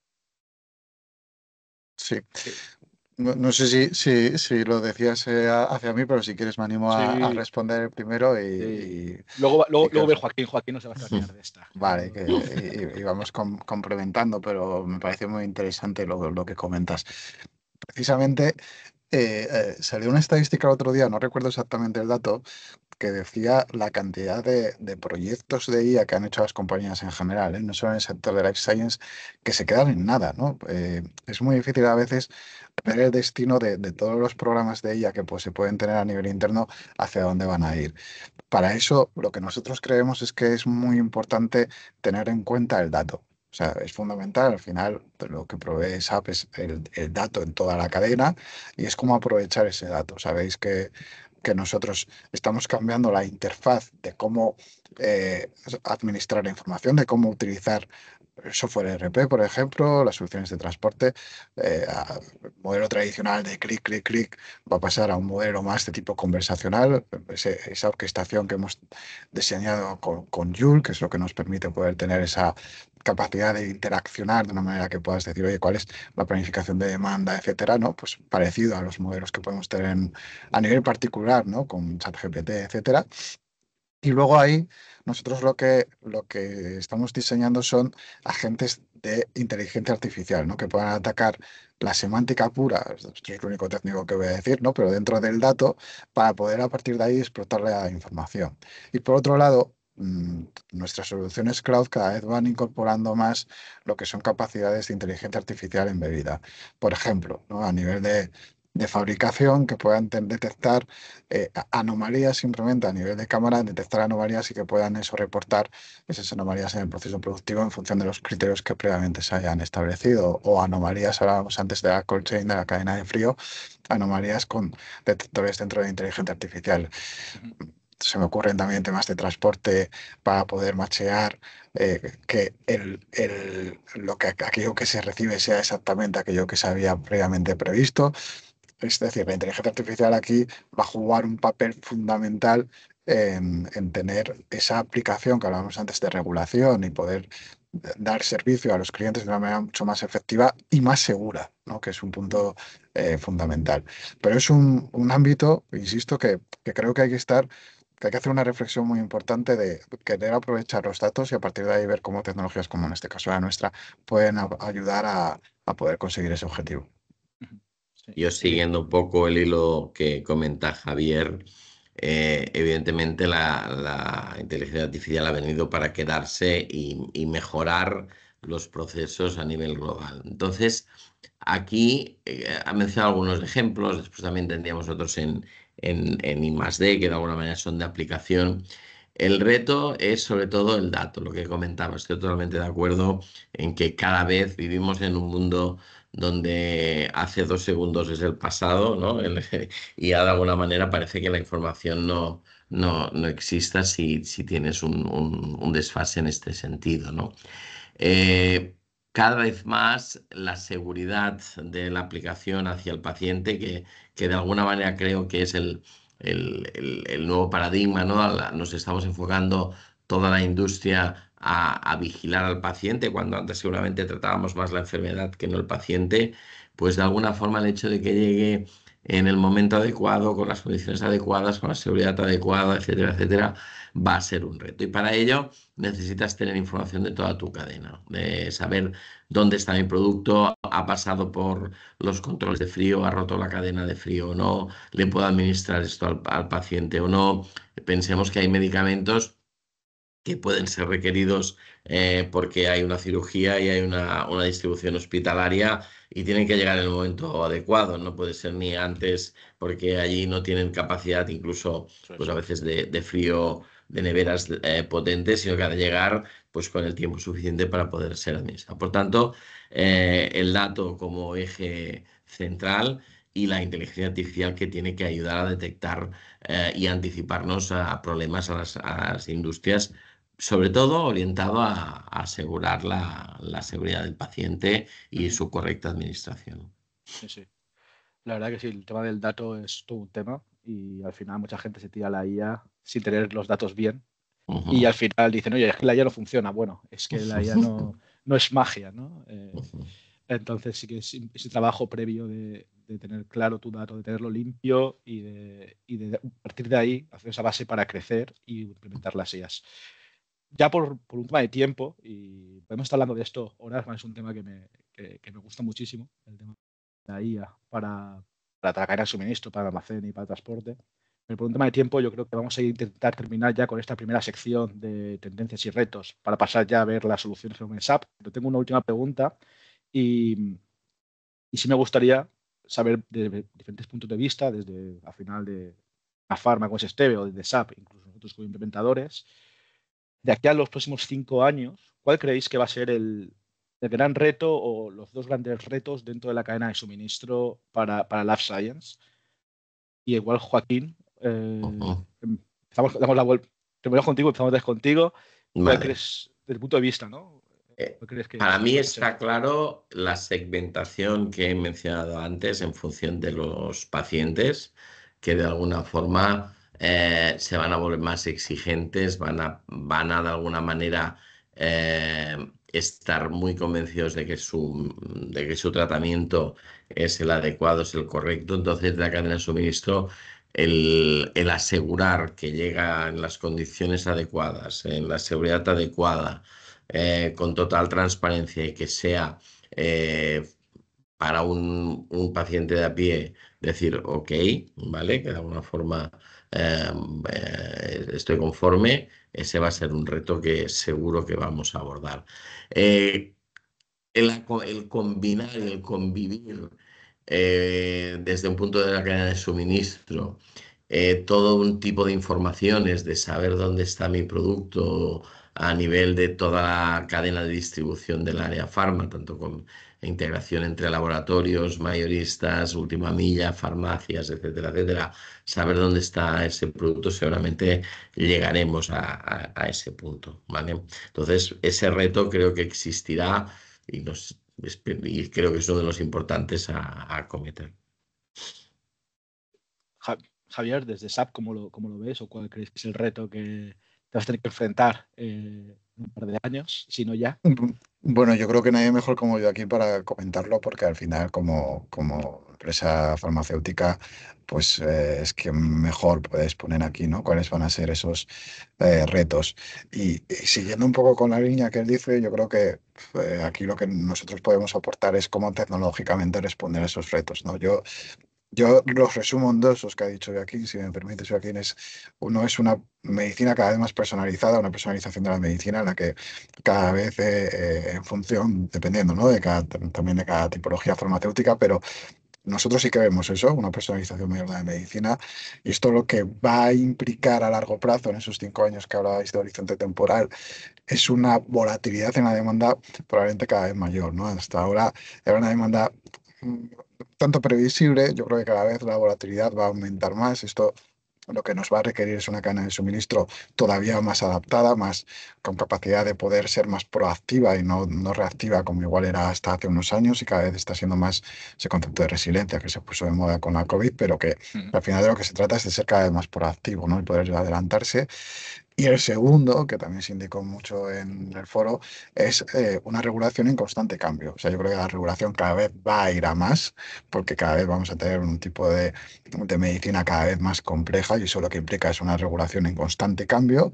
Sí. No sé si lo decías hacia mí, pero si quieres me animo a Sí, responder primero sí. Luego ve Joaquín. Joaquín no se va a extrañar de esta. Vale, y vamos complementando, pero me parece muy interesante lo que comentas. Precisamente salió una estadística el otro día, no recuerdo exactamente el dato, que decía la cantidad de proyectos de IA que han hecho las compañías en general, no solo en el sector de Life Science, que se quedan en nada, ¿no? Es muy difícil a veces ver el destino de todos los programas de IA que pues, se pueden tener a nivel interno, hacia dónde van a ir. Para eso, lo que nosotros creemos es que es muy importante tener en cuenta el dato. O sea, es fundamental, al final lo que provee SAP es el dato en toda la cadena y es cómo aprovechar ese dato. Sabéis que nosotros estamos cambiando la interfaz de cómo administrar la información, de cómo utilizar software ERP, por ejemplo, las soluciones de transporte, modelo tradicional de clic, clic, clic, va a pasar a un modelo más de tipo conversacional, esa orquestación que hemos diseñado con Joule, que es lo que nos permite poder tener esa capacidad de interaccionar de una manera que puedas decir, oye, ¿cuál es la planificación de demanda, etcétera? ¿No? Pues parecido a los modelos que podemos tener a nivel particular, ¿no? Con ChatGPT, etcétera. Y luego ahí nosotros lo que estamos diseñando son agentes de inteligencia artificial, ¿no? Que puedan atacar la semántica pura, esto es lo único técnico que voy a decir, ¿no? Pero dentro del dato, para poder a partir de ahí explotar la información. Y por otro lado, nuestras soluciones cloud cada vez van incorporando más lo que son capacidades de inteligencia artificial embebida. Por ejemplo, ¿no? A nivel de fabricación, que puedan detectar anomalías simplemente a nivel de cámara, detectar anomalías y que puedan eso reportar esas anomalías en el proceso productivo en función de los criterios que previamente se hayan establecido, o anomalías, hablábamos antes de la cold chain, de la cadena de frío, anomalías con detectores dentro de inteligencia artificial. Se me ocurren también temas de transporte para poder machear que aquello que se recibe sea exactamente aquello que se había previamente previsto. Es decir, la inteligencia artificial aquí va a jugar un papel fundamental en tener esa aplicación que hablábamos antes de regulación y poder dar servicio a los clientes de una manera mucho más efectiva y más segura, ¿no? Que es un punto fundamental. Pero es un ámbito, insisto, que creo que hay que hacer una reflexión muy importante de querer aprovechar los datos y a partir de ahí ver cómo tecnologías como en este caso la nuestra pueden ayudar a poder conseguir ese objetivo. Sí. Yo siguiendo un poco el hilo que comenta Javier, evidentemente la inteligencia artificial ha venido para quedarse y mejorar los procesos a nivel global. Entonces, aquí ha mencionado algunos ejemplos, después también tendríamos otros en I+D, que de alguna manera son de aplicación. El reto es sobre todo el dato, lo que comentaba. Estoy totalmente de acuerdo en que cada vez vivimos en un mundo donde hace 2 segundos es el pasado, ¿no? Y ya de alguna manera parece que la información no exista si tienes un desfase en este sentido, ¿no? Eh, Cada vez más la seguridad de la aplicación hacia el paciente, que de alguna manera creo que es el nuevo paradigma, ¿no? Nos estamos enfocando toda la industria a vigilar al paciente, cuando antes seguramente tratábamos más la enfermedad que no el paciente, pues de alguna forma el hecho de que llegue en el momento adecuado, con las condiciones adecuadas, con la seguridad adecuada, etcétera, etcétera, va a ser un reto. Y para ello necesitas tener información de toda tu cadena, de saber dónde está mi producto, ha pasado por los controles de frío, ha roto la cadena de frío o no, le puedo administrar esto al paciente o no. Pensemos que hay medicamentos que pueden ser requeridos porque hay una cirugía y hay una distribución hospitalaria y tienen que llegar en el momento adecuado, no puede ser ni antes porque allí no tienen capacidad incluso pues a veces de frío de neveras potentes, sino que ha de llegar pues con el tiempo suficiente para poder ser administrado. Por tanto, el dato como eje central y la inteligencia artificial que tiene que ayudar a detectar y anticiparnos a problemas a las industrias, sobre todo orientado a asegurar la seguridad del paciente y su correcta administración. Sí, sí. La verdad que sí, el tema del dato es todo un tema y al final mucha gente se tira a la IA sin tener los datos bien y al final dicen, oye, es que la IA no funciona. Bueno, es que la IA no es magia, ¿no? Entonces sí que es ese trabajo previo de tener claro tu dato, de tenerlo limpio y de a partir de ahí hacer esa base para crecer y implementar las IAs. Ya por un tema de tiempo, y podemos estar hablando de esto horas, es un tema que me gusta muchísimo, el tema de la IA para la cadena de suministro, para el almacén y para el transporte. Pero por un tema de tiempo yo creo que vamos a intentar terminar ya con esta primera sección de tendencias y retos para pasar ya a ver las soluciones en SAP. Pero tengo una última pregunta y sí me gustaría saber de diferentes puntos de vista, desde al final de la Pharma con Esteve o desde SAP, incluso nosotros como implementadores, de aquí a los próximos 5 años, ¿cuál creéis que va a ser el gran reto o los dos grandes retos dentro de la cadena de suministro para Life Science? Y igual, Joaquín, damos la vuelta. Primero contigo, empezamos contigo. ¿Cuál Vale. crees, desde el punto de vista, ¿no? ¿O crees que Para mí puede está ser? claro la segmentación que he mencionado antes en función de los pacientes, que de alguna forma se van a volver más exigentes, van a de alguna manera estar muy convencidos de que su tratamiento es el adecuado, es el correcto. Entonces, la cadena de suministro, el asegurar que llega en las condiciones adecuadas, en la seguridad adecuada, con total transparencia y que sea para un paciente de a pie decir, ok, ¿vale? Que de alguna forma eh, estoy conforme, ese va a ser un reto que seguro que vamos a abordar. Eh, el combinar y el convivir desde un punto de la cadena de suministro, todo un tipo de informaciones, de saber dónde está mi producto a nivel de toda la cadena de distribución del área farma, tanto con integración entre laboratorios, mayoristas, última milla, farmacias, etcétera, etcétera. Saber dónde está ese producto, seguramente llegaremos a ese punto, ¿vale? Entonces, ese reto creo que existirá y creo que es uno de los importantes a acometer. Javier, desde SAP, cómo lo ves o cuál crees que es el reto que te vas a tener que enfrentar en un par de años, si no ya? Bueno, yo creo que nadie mejor como yo aquí para comentarlo, porque al final, como empresa farmacéutica, pues es que mejor puedes poner aquí, ¿no? ¿Cuáles van a ser esos retos? Y siguiendo un poco con la línea que él dice, yo creo que aquí lo que nosotros podemos aportar es cómo tecnológicamente responder a esos retos, ¿no? Yo los resumo en dos, los que ha dicho Joaquín, si me permite, Joaquín, uno es una medicina cada vez más personalizada, una personalización de la medicina en la que cada vez en función, dependiendo, ¿no? También de cada tipología farmacéutica, pero nosotros sí que vemos eso, una personalización mayor de la medicina, y esto lo que va a implicar a largo plazo, en esos 5 años que hablabais de horizonte temporal, es una volatilidad en la demanda probablemente cada vez mayor, ¿no? Hasta ahora era una demanda mm, tanto previsible, yo creo que cada vez la volatilidad va a aumentar más. Esto lo que nos va a requerir es una cadena de suministro todavía más adaptada, más con capacidad de poder ser más proactiva y no reactiva como igual era hasta hace unos años, y cada vez está siendo más ese concepto de resiliencia que se puso de moda con la COVID, pero que al final de lo que se trata es de ser cada vez más proactivo, ¿no? Y poder adelantarse. Y el segundo, que también se indicó mucho en el foro, es una regulación en constante cambio. O sea, yo creo que la regulación cada vez va a ir a más, porque cada vez vamos a tener un tipo de medicina cada vez más compleja, y eso lo que implica es una regulación en constante cambio,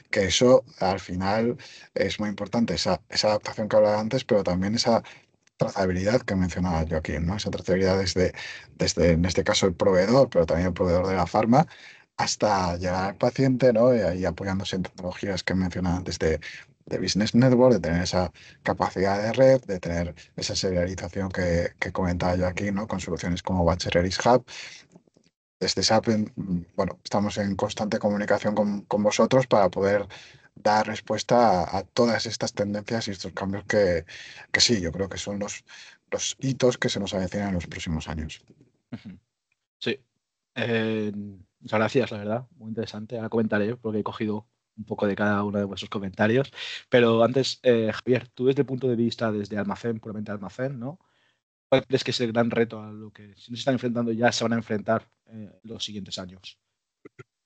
que eso al final es muy importante, esa adaptación que hablaba antes, pero también esa trazabilidad que mencionaba Joaquín, ¿no? Esa trazabilidad desde, en este caso, el proveedor, pero también el proveedor de la farma, hasta llegar al paciente, ¿no? Y ahí apoyándose en tecnologías que mencionaba antes de Business Network, de tener esa capacidad de red, de tener esa serialización que comentaba yo aquí, ¿no? Con soluciones como Batch Release Hub. Desde SAP, bueno, estamos en constante comunicación con vosotros para poder dar respuesta a todas estas tendencias y estos cambios que sí, yo creo que son los hitos que se nos avecinan en los próximos años. Sí. Muchas gracias, la verdad. Muy interesante. Ahora comentaré porque he cogido un poco de cada uno de vuestros comentarios. Pero antes, Javier, tú desde el punto de vista desde almacén, puramente almacén, ¿no? ¿Cuál crees que es el gran reto a lo que si no se están enfrentando ya se van a enfrentar los siguientes años?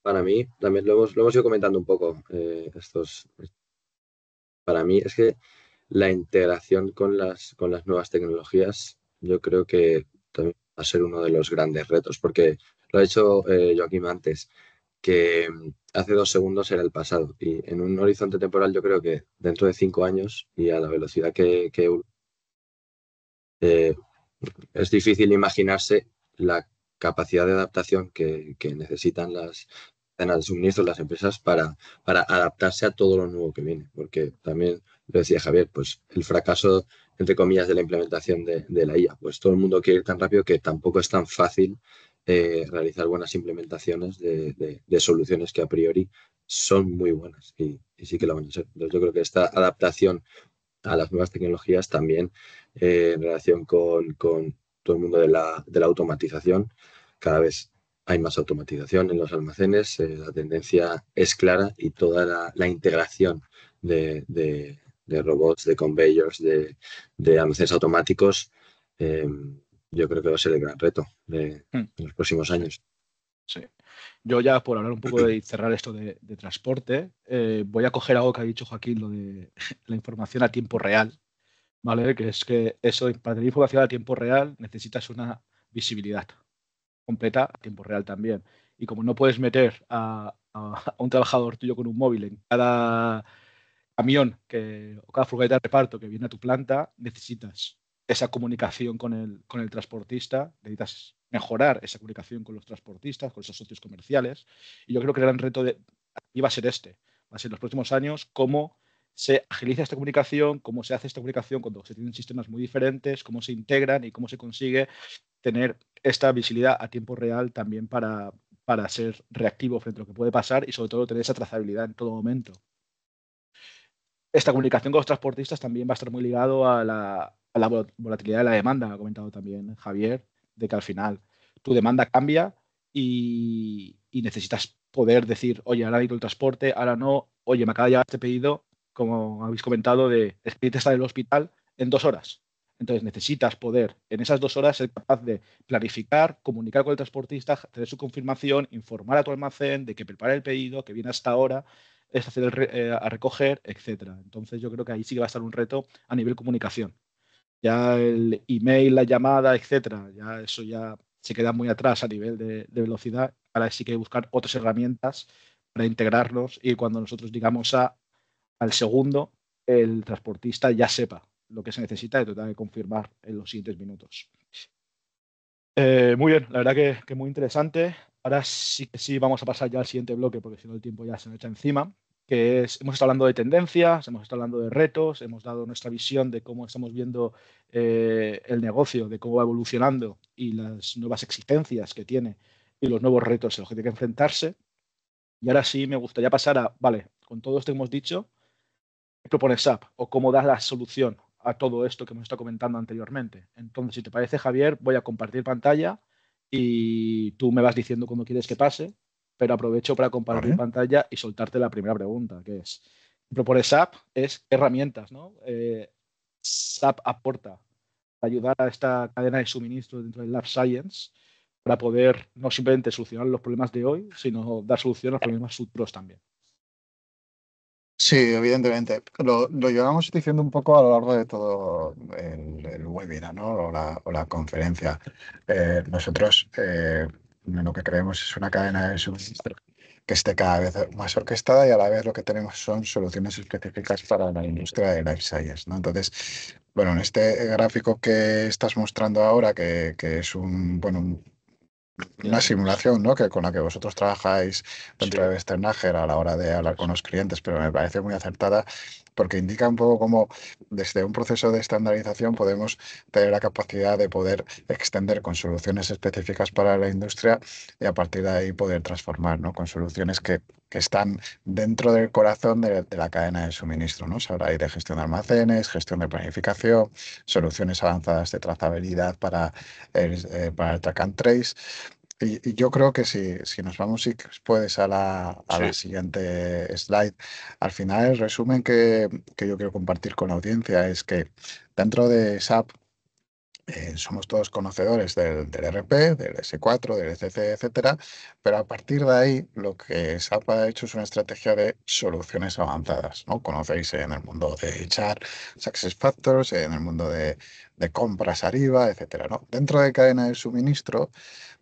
Para mí, también lo hemos ido comentando un poco, para mí es que la integración con las nuevas tecnologías, yo creo que también va a ser uno de los grandes retos, porque lo ha dicho Joaquín antes, que hace 2 segundos era el pasado, y en un horizonte temporal yo creo que dentro de 5 años y a la velocidad eh, es difícil imaginarse la capacidad de adaptación que necesitan las cadenas de suministro, las empresas, para adaptarse a todo lo nuevo que viene. Porque también lo decía Javier, pues el fracaso, entre comillas, de la implementación de la IA. Pues todo el mundo quiere ir tan rápido que tampoco es tan fácil realizar buenas implementaciones de soluciones que a priori son muy buenas y sí que lo van a ser. Entonces yo creo que esta adaptación a las nuevas tecnologías también en relación con todo el mundo de la automatización. Cada vez hay más automatización en los almacenes, la tendencia es clara y toda la integración de de robots, de conveyors, de almacenes automáticos, yo creo que va a ser el gran reto de los próximos años. Sí. Yo ya, por hablar un poco y cerrar esto de transporte, voy a coger algo que ha dicho Joaquín, lo de la información a tiempo real, ¿vale? Que es que eso, para tener información a tiempo real necesitas una visibilidad completa a tiempo real también. Y como no puedes meter a un trabajador tuyo con un móvil en cada camión o cada furgoneta de reparto que viene a tu planta, necesitas esa comunicación con el transportista, necesitas mejorar esa comunicación con los transportistas, con esos socios comerciales. Y yo creo que el gran reto iba a ser va a ser en los próximos años cómo se agiliza esta comunicación, cómo se hace esta comunicación cuando se tienen sistemas muy diferentes, cómo se integran y cómo se consigue tener esta visibilidad a tiempo real también para ser reactivo frente a lo que puede pasar y sobre todo tener esa trazabilidad en todo momento. Esta comunicación con los transportistas también va a estar muy ligado a la volatilidad de la demanda, ha comentado también Javier, de que al final tu demanda cambia y necesitas poder decir, oye, ahora necesito el transporte, ahora no, oye, me acaba de llegar este pedido, como habéis comentado, el cliente está en el hospital en 2 horas. Entonces necesitas poder en esas 2 horas ser capaz de planificar, comunicar con el transportista, tener su confirmación, informar a tu almacén de que prepare el pedido, que viene hasta ahora, es hacer a recoger, etcétera. Entonces yo creo que ahí sí que va a estar un reto a nivel comunicación. Ya el email, la llamada, etcétera, ya eso ya se queda muy atrás a nivel de velocidad. Ahora sí que hay que buscar otras herramientas para integrarlos y cuando nosotros digamos al segundo, el transportista ya sepa lo que se necesita y tratar de confirmar en los siguientes minutos. Muy bien, la verdad que muy interesante. Ahora sí que sí vamos a pasar ya al siguiente bloque, porque si no el tiempo ya se nos echa encima, que es, hemos estado hablando de tendencias, hemos estado hablando de retos, hemos dado nuestra visión de cómo estamos viendo el negocio, de cómo va evolucionando y las nuevas exigencias que tiene y los nuevos retos a los que tiene que enfrentarse. Y ahora sí me gustaría pasar a, vale, con todo esto que hemos dicho, ¿qué propone SAP o cómo das la solución a todo esto que hemos estado comentando anteriormente? Entonces, si te parece, Javier, voy a compartir pantalla y tú me vas diciendo cómo quieres que pase, pero aprovecho para compartir pantalla y soltarte la primera pregunta, que es, ¿qué propone SAP? Es qué herramientas, ¿no? SAP aporta para ayudar a esta cadena de suministro dentro del Life Science para poder no simplemente solucionar los problemas de hoy, sino dar solución a los problemas futuros también. Sí, evidentemente. Lo llevamos diciendo un poco a lo largo de todo el webinar, ¿no? o la conferencia. Nosotros lo que creemos es una cadena de suministro que esté cada vez más orquestada y a la vez lo que tenemos son soluciones específicas para la industria de Life Science, ¿no? Entonces, bueno, en este gráfico que estás mostrando ahora, que es una simulación, ¿no? Con la que vosotros trabajáis dentro de Westernacher a la hora de hablar con los clientes, pero me parece muy acertada porque indica un poco cómo desde un proceso de estandarización podemos tener la capacidad de poder extender con soluciones específicas para la industria y a partir de ahí poder transformar, ¿no? Con soluciones que están dentro del corazón de la cadena de suministro, ¿no? Se habla ahí de gestión de almacenes, gestión de planificación, soluciones avanzadas de trazabilidad para el track and trace. Y yo creo que si nos vamos, si puedes, a la siguiente slide, al final el resumen que yo quiero compartir con la audiencia es que dentro de SAP somos todos conocedores del RP, del S4, del ECC, etcétera, pero a partir de ahí lo que SAP ha hecho es una estrategia de soluciones avanzadas, ¿no? Conocéis en el mundo de HR, SuccessFactors, en el mundo de compras arriba, etcétera, ¿no? Dentro de cadena de suministro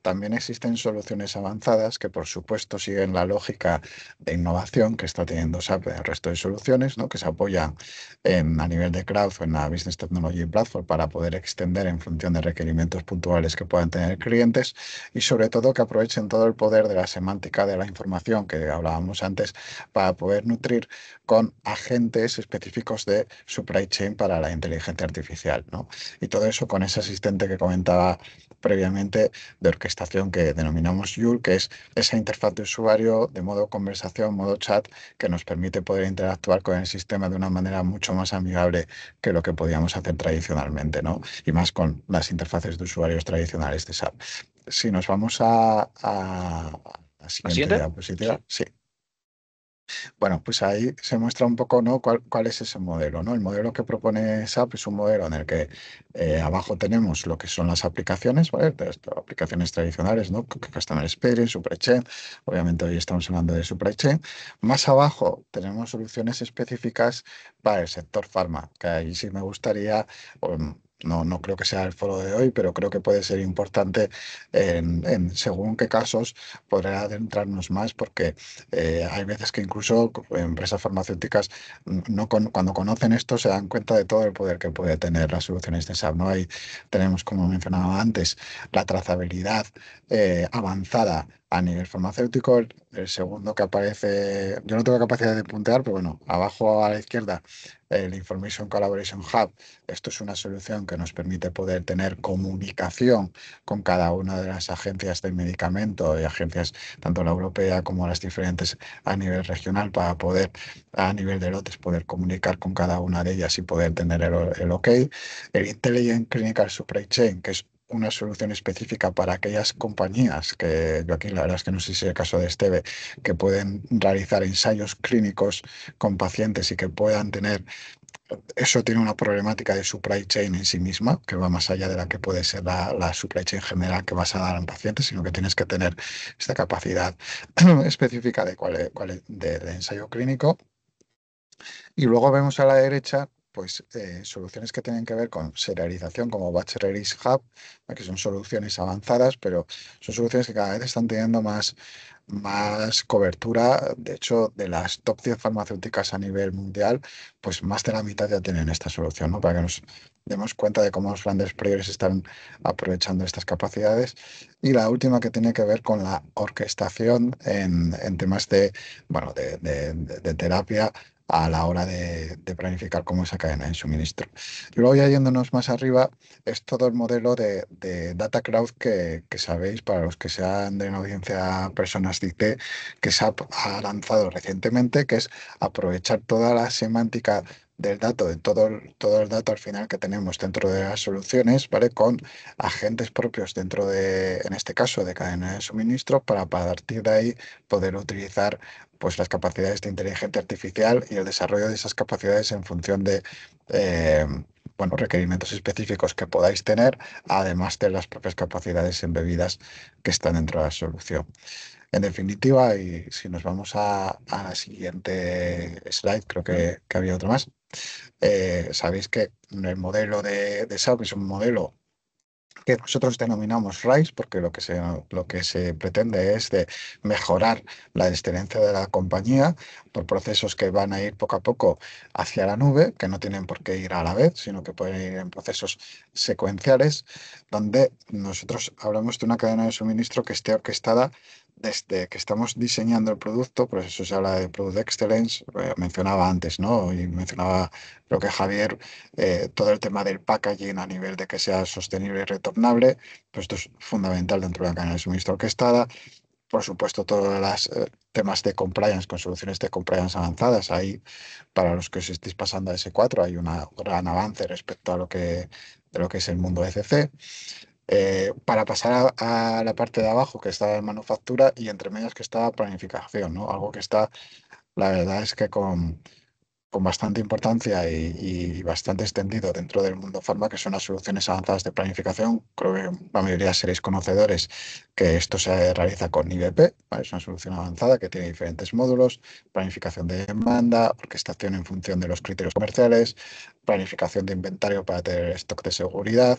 también existen soluciones avanzadas que, por supuesto, siguen la lógica de innovación que está teniendo SAP en el resto de soluciones, ¿no? Que se apoyan a nivel de cloud o en la Business Technology Platform para poder extender en función de requerimientos puntuales que puedan tener clientes y, sobre todo, que aprovechen todo el poder de la semántica de la información que hablábamos antes para poder nutrir con agentes específicos de supply chain para la inteligencia artificial, ¿no? Y todo eso con ese asistente que comentaba previamente de orquestación que denominamos Joule, que es esa interfaz de usuario de modo conversación, modo chat, que nos permite poder interactuar con el sistema de una manera mucho más amigable que lo que podíamos hacer tradicionalmente, ¿no? Y más con las interfaces de usuarios tradicionales de SAP. Si nos vamos a la siguiente diapositiva, sí. Bueno, pues ahí se muestra un poco, ¿no? cuál es ese modelo, ¿no? El modelo que propone SAP es un modelo en el que abajo tenemos lo que son las aplicaciones, ¿vale? Aplicaciones tradicionales, ¿no? Customer Experience, Supply Chain. Obviamente hoy estamos hablando de Supply Chain. Más abajo tenemos soluciones específicas para el sector farma, que ahí sí me gustaría, no creo que sea el foro de hoy, pero creo que puede ser importante en según qué casos poder adentrarnos más, porque hay veces que incluso empresas farmacéuticas cuando conocen esto se dan cuenta de todo el poder que puede tener las soluciones de SAP, ¿no? Ahí tenemos, como mencionaba antes, la trazabilidad avanzada a nivel farmacéutico. El segundo que aparece, yo no tengo capacidad de puntear, pero bueno, abajo a la izquierda, el Information Collaboration Hub. Esto es una solución que nos permite poder tener comunicación con cada una de las agencias del medicamento y agencias tanto la europea como las diferentes a nivel regional para poder, a nivel de lotes, poder comunicar con cada una de ellas y poder tener el OK. El Intelligent Clinical Supply Chain, que es una solución específica para aquellas compañías que yo aquí la verdad es que no sé si es el caso de Esteve, que pueden realizar ensayos clínicos con pacientes y que puedan tener eso tiene una problemática de supply chain en sí misma, que va más allá de la que puede ser la supply chain general que vas a dar a un paciente, sino que tienes que tener esta capacidad específica de ensayo clínico. Y luego vemos a la derecha, pues, soluciones que tienen que ver con serialización, como Batch Release Hub, que son soluciones avanzadas, pero son soluciones que cada vez están teniendo más cobertura. De hecho, de las top 10 farmacéuticas a nivel mundial, pues más de la mitad ya tienen esta solución, ¿no? Para que nos demos cuenta de cómo los grandes players están aprovechando estas capacidades. Y la última que tiene que ver con la orquestación en temas bueno, de terapia a la hora de planificar cómo esa cadena de suministro. Y luego ya yéndonos más arriba, es todo el modelo de Data Cloud que sabéis, para los que sean de una audiencia personas de IT, que SAP ha lanzado recientemente, que es aprovechar toda la semántica del dato, de todo el dato al final que tenemos dentro de las soluciones, ¿vale? Con agentes propios dentro de, en este caso, de cadena de suministro, para a partir de ahí poder utilizar pues las capacidades de inteligencia artificial y el desarrollo de esas capacidades en función de eh, bueno, requerimientos específicos que podáis tener, además de las propias capacidades embebidas que están dentro de la solución. En definitiva, y si nos vamos a la siguiente slide, creo que había otro más. Sabéis que el modelo de SAP es un modelo que nosotros denominamos RISE, porque lo que se pretende es de mejorar la excelencia de la compañía por procesos que van a ir poco a poco hacia la nube, que no tienen por qué ir a la vez, sino que pueden ir en procesos secuenciales, donde nosotros hablamos de una cadena de suministro que esté orquestada desde que estamos diseñando el producto. Por eso se habla de Product Excellence, mencionaba antes, ¿no? Y mencionaba, creo que Javier, todo el tema del packaging a nivel de que sea sostenible y retornable, pues esto es fundamental dentro de la cadena de suministro orquestada. Por supuesto, todos los temas de compliance con soluciones de compliance avanzadas. Ahí, para los que os estéis pasando a S4, hay un gran avance respecto de lo que es el mundo ECC. Para pasar a la parte de abajo, que está en manufactura, y entre medias que está planificación, ¿no? Algo que está, la verdad es que con bastante importancia y bastante extendido dentro del mundo farma, que son las soluciones avanzadas de planificación. Creo que la mayoría seréis conocedores que esto se realiza con IBP, ¿vale? Es una solución avanzada que tiene diferentes módulos: planificación de demanda, orquestación en función de los criterios comerciales, planificación de inventario para tener stock de seguridad,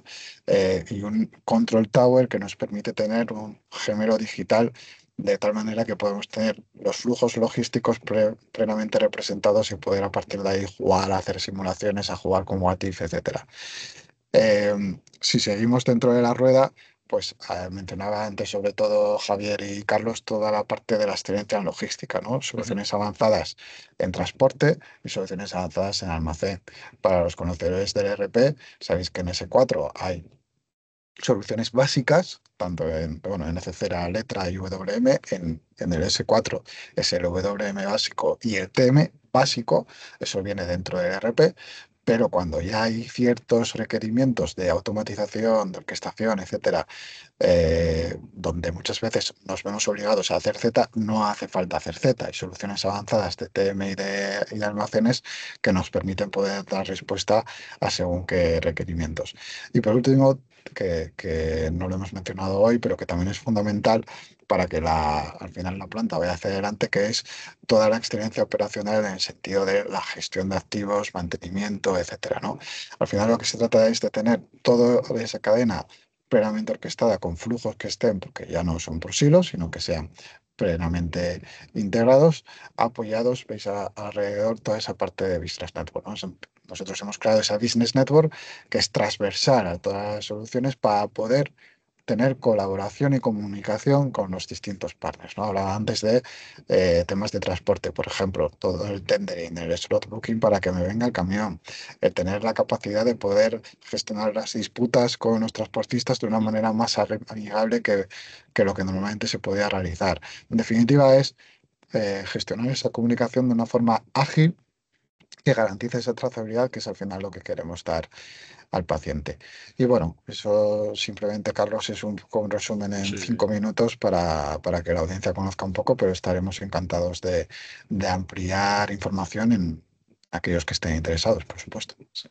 y un control tower que nos permite tener un gemelo digital, de tal manera que podemos tener los flujos logísticos plenamente representados y poder a partir de ahí jugar, a hacer simulaciones, a jugar con What If, etc. Si seguimos dentro de la rueda, pues mencionaba antes, sobre todo Javier y Carlos, toda la parte de la excelencia en logística, ¿no? Soluciones avanzadas en transporte y soluciones avanzadas en almacén. Para los conocedores del ERP, sabéis que en S4 hay soluciones básicas, tanto en ECC era letra y WM. En el S4 es el WM básico y el TM básico, eso viene dentro del ERP, pero cuando ya hay ciertos requerimientos de automatización, de orquestación, etcétera, donde muchas veces nos vemos obligados a hacer Z, no hace falta hacer Z. Hay soluciones avanzadas de TM y de almacenes que nos permiten poder dar respuesta a según qué requerimientos. Y por último, que no lo hemos mencionado hoy, pero que también es fundamental para que al final la planta vaya hacia adelante, que es toda la excelencia operacional en el sentido de la gestión de activos, mantenimiento, etcétera, ¿no? Al final lo que se trata es de tener toda esa cadena plenamente orquestada con flujos que estén, porque ya no son por silos, sino que sean plenamente integrados, apoyados, veis alrededor toda esa parte de Business Network, ¿no? Nosotros hemos creado esa Business Network que es transversal a todas las soluciones para poder tener colaboración y comunicación con los distintos partners, ¿no? Hablaba antes de temas de transporte, por ejemplo, todo el tendering, el slot booking para que me venga el camión, el tener la capacidad de poder gestionar las disputas con los transportistas de una manera más amigable que lo que normalmente se podía realizar. En definitiva, es gestionar esa comunicación de una forma ágil que garantice esa trazabilidad, que es al final lo que queremos dar al paciente. Y bueno, eso simplemente, Carlos, es un poco un resumen en Sí, 5 minutos para que la audiencia conozca un poco, pero estaremos encantados de ampliar información en aquellos que estén interesados, por supuesto. sí.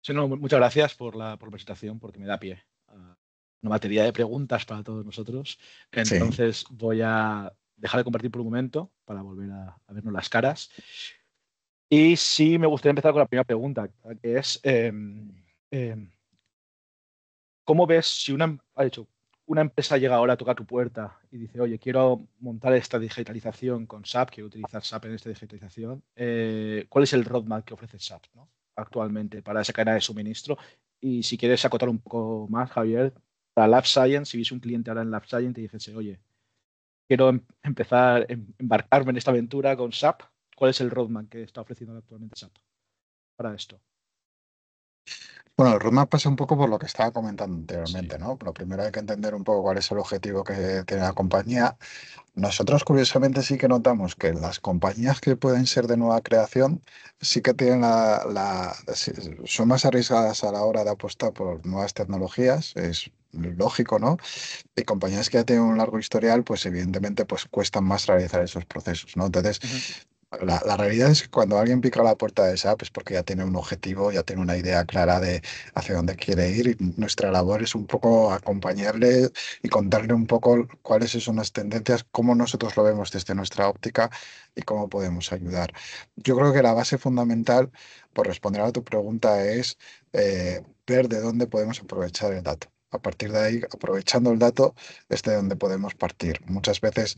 Sí, no, muchas gracias por la presentación, porque me da pie a una batería de preguntas para todos nosotros. Sí, Entonces voy a dejar de compartir por un momento para volver a vernos las caras. Y sí me gustaría empezar con la primera pregunta, que es, ¿cómo ves si una empresa llega ahora a tocar tu puerta y dice, oye, quiero montar esta digitalización con SAP, quiero utilizar SAP en esta digitalización? ¿Cuál es el roadmap que ofrece SAP, ¿no? Actualmente para esa cadena de suministro? Y si quieres acotar un poco más, Javier, para Lab Science, si hubiese un cliente ahora en Lab Science y dijese, oye, quiero empezar, embarcarme en esta aventura con SAP, ¿cuál es el roadmap que está ofreciendo actualmente SAP para esto? bueno, el roadmap pasa un poco por lo que estaba comentando Sí. anteriormente, ¿no? Lo primero hay que entender un poco cuál es el objetivo que tiene la compañía. Nosotros, curiosamente, sí que notamos que las compañías que pueden ser de nueva creación sí que tienen sí, son más arriesgadas a la hora de apostar por nuevas tecnologías, es lógico, ¿no? Y compañías que ya tienen un largo historial, pues evidentemente pues cuestan más realizar esos procesos, ¿no? Entonces, Ujú. la realidad es que cuando alguien pica la puerta de SAP es porque ya tiene un objetivo, ya tiene una idea clara de hacia dónde quiere ir, y nuestra labor es un poco acompañarle y contarle un poco cuáles son las tendencias, cómo nosotros lo vemos desde nuestra óptica y cómo podemos ayudar. Yo creo que la base fundamental, por responder a tu pregunta, es ver de dónde podemos aprovechar el dato. A partir de ahí, aprovechando el dato, es de donde podemos partir. Muchas veces,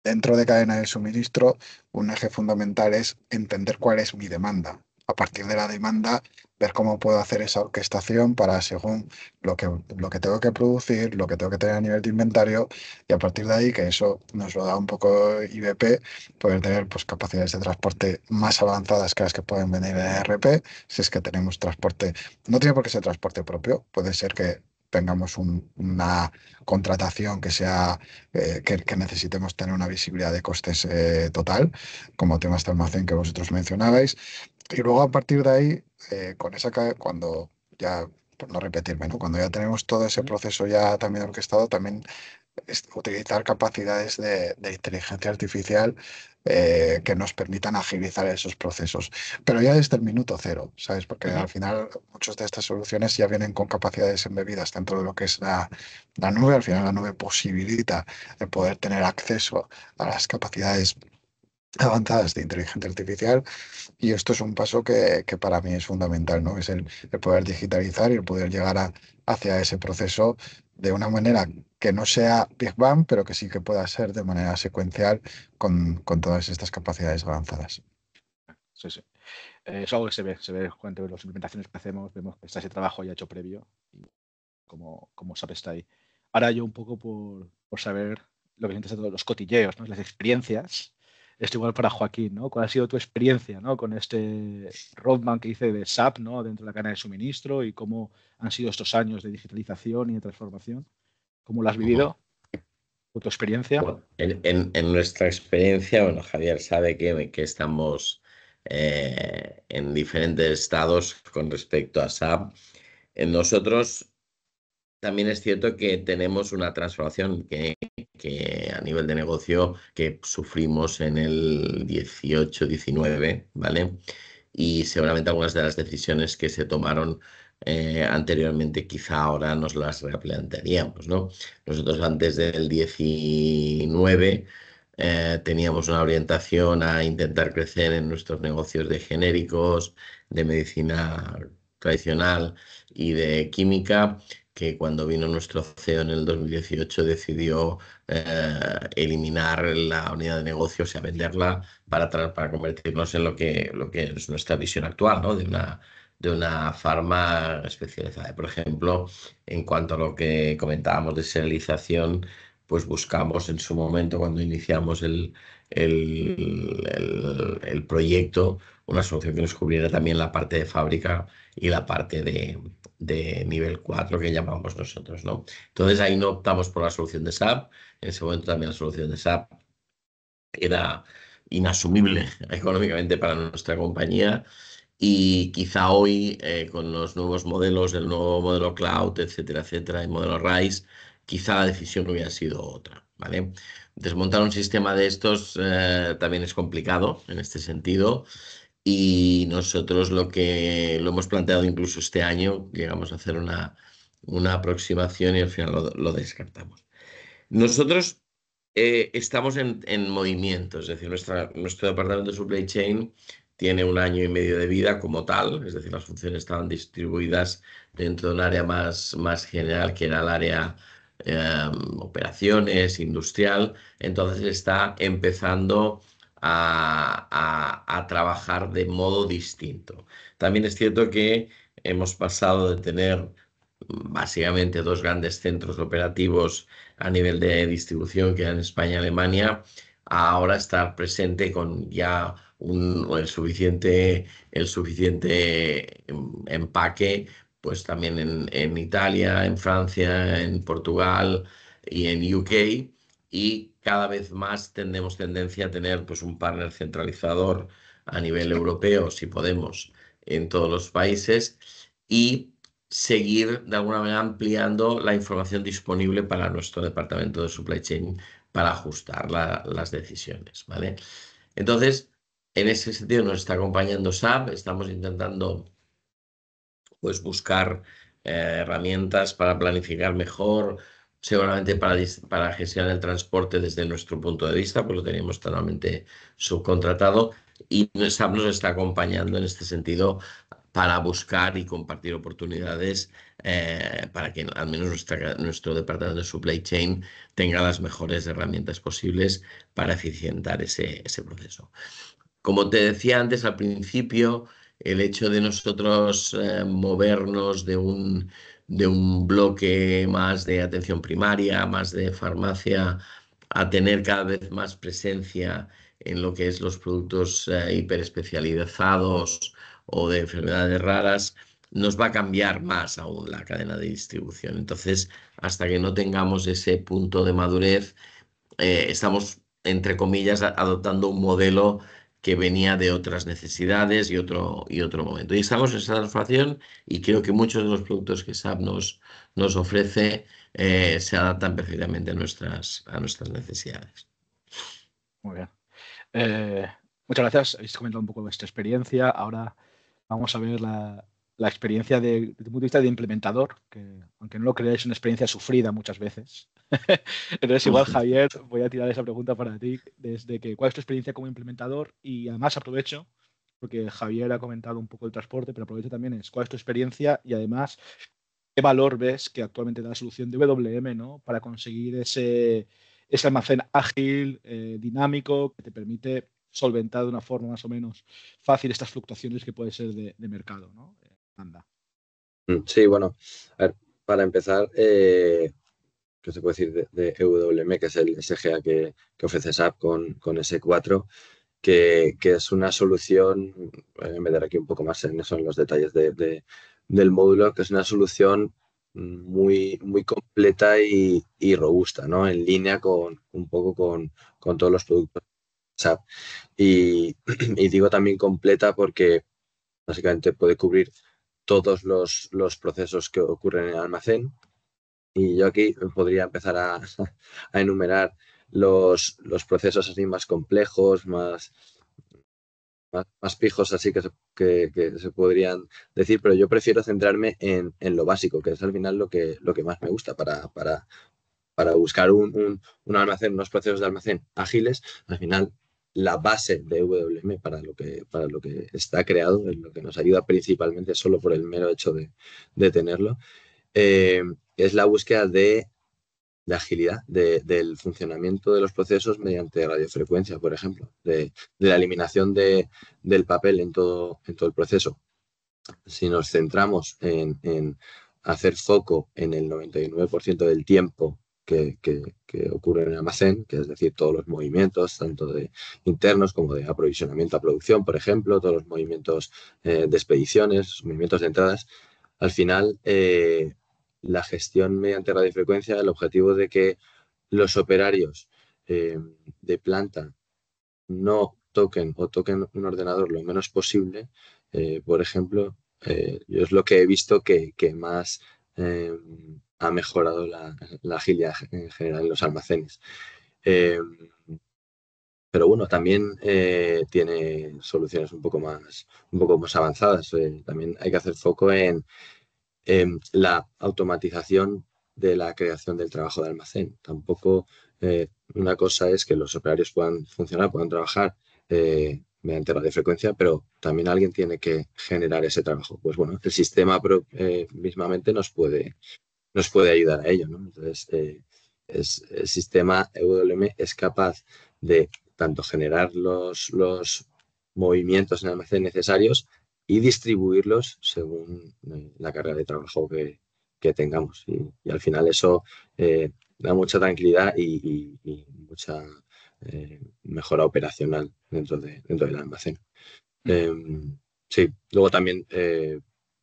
dentro de cadena de suministro, un eje fundamental es entender cuál es mi demanda. A partir de la demanda, ver cómo puedo hacer esa orquestación para, según lo que tengo que producir, lo que tengo que tener a nivel de inventario, y a partir de ahí, que eso nos lo da un poco IBP, poder tener pues, capacidades de transporte más avanzadas que las que pueden venir en ERP. Si es que tenemos transporte, no tiene por qué ser transporte propio, puede ser que tengamos una contratación que sea que necesitemos tener una visibilidad de costes total, como temas de almacén que vosotros mencionabais. Y luego, a partir de ahí, cuando ya, por no repetirme, ¿no? Cuando ya tenemos todo ese Ujú. proceso ya también orquestado, también utilizar capacidades de inteligencia artificial que nos permitan agilizar esos procesos. Pero ya desde el minuto cero, ¿sabes? Porque Ujú. al final muchas de estas soluciones ya vienen con capacidades embebidas dentro de lo que es la nube. Al final la nube posibilita el poder tener acceso a las capacidades avanzadas de inteligencia artificial, y esto es un paso que para mí es fundamental, ¿no? Es el poder digitalizar y el poder llegar hacia ese proceso de una manera que no sea Big Bang, pero que sí que pueda ser de manera secuencial con todas estas capacidades avanzadas. Sí, sí. Es algo que se ve cuando las implementaciones que hacemos, vemos que está ese trabajo ya hecho previo y cómo SAP está ahí. Ahora yo un poco por saber lo que sientes de los cotilleos, ¿no? Las experiencias. Esto igual para Joaquín, ¿no? ¿Cuál ha sido tu experiencia, ¿no? Con este roadmap que hice de SAP, ¿no? Dentro de la cadena de suministro, y cómo han sido estos años de digitalización y de transformación. ¿Cómo lo has vivido? ¿O tu experiencia? Bueno, en nuestra experiencia, bueno, Javier sabe que estamos en diferentes estados con respecto a SAP. Nosotros también es cierto que tenemos una transformación que a nivel de negocio que sufrimos en el 18-19, ¿vale? Y seguramente algunas de las decisiones que se tomaron anteriormente quizá ahora nos las replantearíamos, ¿no? Nosotros antes del 19 teníamos una orientación a intentar crecer en nuestros negocios de genéricos, de medicina tradicional y de química, que cuando vino nuestro CEO en el 2018 decidió eliminar la unidad de negocio, o sea, venderla para convertirnos en lo que es nuestra visión actual, ¿no? De una farma especializada. Por ejemplo, en cuanto a lo que comentábamos de serialización, pues buscamos en su momento, cuando iniciamos el proyecto, una solución que nos cubriera también la parte de fábrica y la parte de nivel 4 que llamamos nosotros, ¿no? Entonces ahí no optamos por la solución de SAP. En ese momento también la solución de SAP era inasumible económicamente para nuestra compañía, y quizá hoy con los nuevos modelos, el nuevo modelo cloud, etcétera, etcétera, el modelo RISE, quizá la decisión hubiera sido otra, ¿vale? Desmontar un sistema de estos también es complicado en este sentido. Y nosotros lo hemos planteado incluso este año, llegamos a hacer una aproximación y al final lo descartamos. Nosotros estamos en movimiento, es decir, nuestro departamento de supply chain tiene 1 año y medio de vida como tal, es decir, las funciones estaban distribuidas dentro de un área más general, que era el área operaciones, industrial. Entonces está empezando a trabajar de modo distinto. También es cierto que hemos pasado de tener básicamente 2 grandes centros operativos a nivel de distribución, que eran España y Alemania, a ahora estar presente con ya el suficiente empaque, pues también en Italia, en Francia, en Portugal y en UK. Y cada vez más tenemos tendencia a tener pues un partner centralizador a nivel europeo, si podemos, en todos los países, y seguir de alguna manera ampliando la información disponible para nuestro departamento de supply chain para ajustar las decisiones, ¿vale? Entonces, en ese sentido nos está acompañando SAP, estamos intentando pues buscar herramientas para planificar mejor, seguramente para gestionar el transporte desde nuestro punto de vista, pues lo teníamos totalmente subcontratado, y SAP nos está acompañando en este sentido para buscar y compartir oportunidades para que al menos nuestro departamento de supply chain tenga las mejores herramientas posibles para eficientar ese proceso. Como te decía antes al principio, el hecho de nosotros movernos de un bloque más de atención primaria, más de farmacia, a tener cada vez más presencia en lo que es los productos hiperespecializados o de enfermedades raras, nos va a cambiar más aún la cadena de distribución. Entonces, hasta que no tengamos ese punto de madurez, estamos, entre comillas, adoptando un modelo que venía de otras necesidades y otro momento. Y estamos en esa transformación, y creo que muchos de los productos que SAP nos ofrece se adaptan perfectamente a nuestras necesidades. Muy bien. Muchas gracias. Habéis comentado un poco vuestra experiencia. Ahora vamos a ver la experiencia desde el punto de vista de implementador, que aunque no lo creáis, es una experiencia sufrida muchas veces. Entonces, igual, Javier, voy a tirar esa pregunta para ti, desde que ¿cuál es tu experiencia como implementador? Y además aprovecho, porque Javier ha comentado un poco el transporte, pero aprovecho también ¿cuál es tu experiencia? Y además, ¿qué valor ves que actualmente da la solución de WM, ¿no? Para conseguir ese almacén ágil, dinámico, que te permite solventar de una forma más o menos fácil estas fluctuaciones que puede ser de mercado, ¿no? Anda. Sí, bueno, a ver, para empezar, ¿qué se puede decir de EWM, que es el SGA que ofrece SAP con S4, que es una solución, voy a meter aquí un poco más en eso, en los detalles del módulo, que es una solución muy, muy completa y robusta, ¿no? En línea un poco con todos los productos SAP. Y digo también completa porque básicamente puede cubrir todos los procesos que ocurren en el almacén. Y yo aquí podría empezar a enumerar los procesos así más complejos, más pijos así que se podrían decir, pero yo prefiero centrarme en lo básico, que es al final lo que más me gusta para buscar un almacén, unos procesos de almacén ágiles. Al final, la base de WM para lo que está creado, es lo que nos ayuda principalmente solo por el mero hecho de tenerlo, eh, es la búsqueda de agilidad del funcionamiento de los procesos mediante radiofrecuencia, por ejemplo, de la eliminación del papel en todo el proceso. Si nos centramos en hacer foco en el 99% del tiempo que ocurre en el almacén, que es decir, todos los movimientos, tanto de internos como de aprovisionamiento a producción, por ejemplo, todos los movimientos de expediciones, movimientos de entradas, al final la gestión mediante radiofrecuencia, el objetivo de que los operarios de planta no toquen o toquen un ordenador lo menos posible, por ejemplo, yo es lo que he visto que más ha mejorado la agilidad en general en los almacenes. Pero bueno, también tiene soluciones un poco más avanzadas. También hay que hacer foco en la automatización de la creación del trabajo de almacén. Tampoco una cosa es que los operarios puedan funcionar, puedan trabajar mediante radiofrecuencia, pero también alguien tiene que generar ese trabajo. Pues bueno, el sistema mismamente nos puede ayudar a ello, ¿no? Entonces, el sistema EWM es capaz de tanto generar los movimientos en el almacén necesarios y distribuirlos según la carga de trabajo que tengamos. Y al final eso da mucha tranquilidad y mucha mejora operacional dentro del almacén. Sí, luego también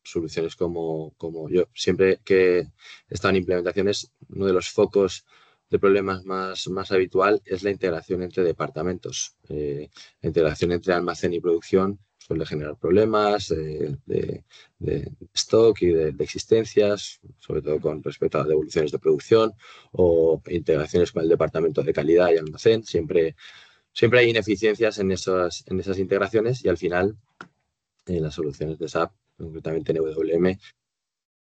soluciones como yo siempre que he estado en implementaciones, uno de los focos de problemas más habitual es la integración entre departamentos. La integración entre almacén y producción suele generar problemas de stock y de existencias, sobre todo con respecto a las devoluciones de producción o integraciones con el departamento de calidad y almacén. Siempre hay ineficiencias en esas integraciones y al final en las soluciones de SAP, concretamente en WM,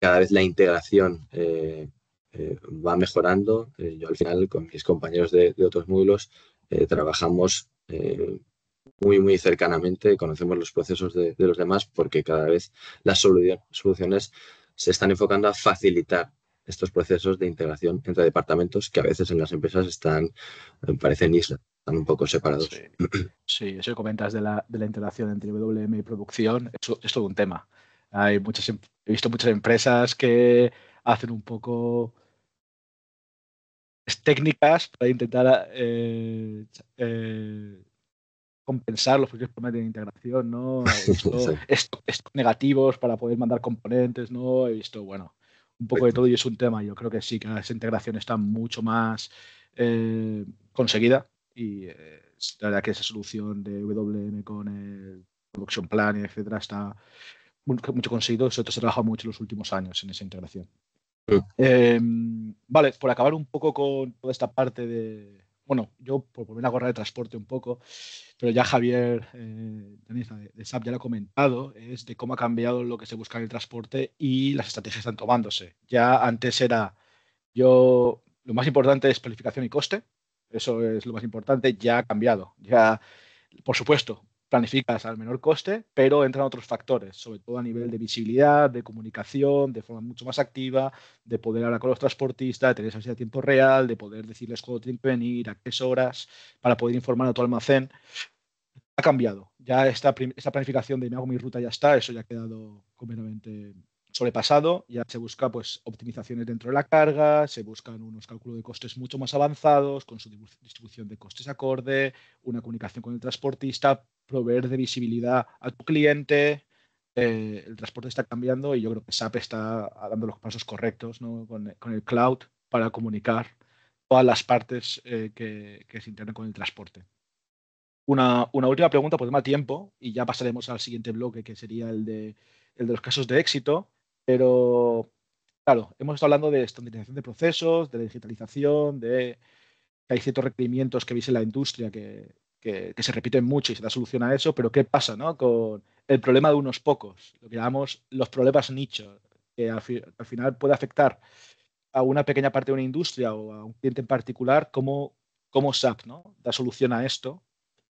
cada vez la integración va mejorando. Yo al final con mis compañeros de otros módulos trabajamos muy cercanamente, conocemos los procesos de los demás porque cada vez las soluciones se están enfocando a facilitar estos procesos de integración entre departamentos que a veces en las empresas parecen islas, están un poco separados. Sí, eso que comentas de la integración entre WM y producción es todo un tema. He visto muchas empresas que hacen un poco técnicas para intentar compensar los propios problemas de integración, ¿no? He visto estos negativos para poder mandar componentes, ¿no? He visto, bueno, un poco de todo y es un tema. Yo creo que sí, que esa integración está mucho más conseguida y la verdad que esa solución de WM con el Production Plan, etcétera, está mucho conseguido. Sobre todo se ha trabajado mucho en los últimos años en esa integración. Vale, por acabar un poco con toda esta parte de... Bueno, yo por volver a correr de transporte un poco, pero ya Javier de SAP ya lo ha comentado, es de cómo ha cambiado lo que se busca en el transporte y las estrategias están tomándose. Ya antes lo más importante es planificación y coste, eso es lo más importante, ya ha cambiado. Ya, por supuesto, planificas al menor coste, pero entran otros factores, sobre todo a nivel de visibilidad, de comunicación, de forma mucho más activa, de poder hablar con los transportistas, de tener esa visibilidad a tiempo real, de poder decirles cuándo tienen que venir, a qué horas, para poder informar a tu almacén. Ha cambiado. Ya esta planificación de me hago mi ruta ya está, eso ya ha quedado completamente sobrepasado. Ya se busca pues optimizaciones dentro de la carga, se buscan unos cálculos de costes mucho más avanzados, con su distribución de costes acorde, una comunicación con el transportista, proveer de visibilidad a tu cliente. El transporte está cambiando y yo creo que SAP está dando los pasos correctos, ¿no? con el cloud para comunicar todas las partes que se integran con el transporte. Una última pregunta por tema tiempo y ya pasaremos al siguiente bloque, que sería el de los casos de éxito. Pero, claro, hemos estado hablando de estandarización de procesos, de digitalización, de que hay ciertos requerimientos que veis en la industria que se repiten mucho y se da solución a eso, pero ¿qué pasa, ¿no? Con el problema de unos pocos, lo que llamamos los problemas nicho, que al final puede afectar a una pequeña parte de una industria o a un cliente en particular? ¿Cómo SAP, ¿no?, da solución a esto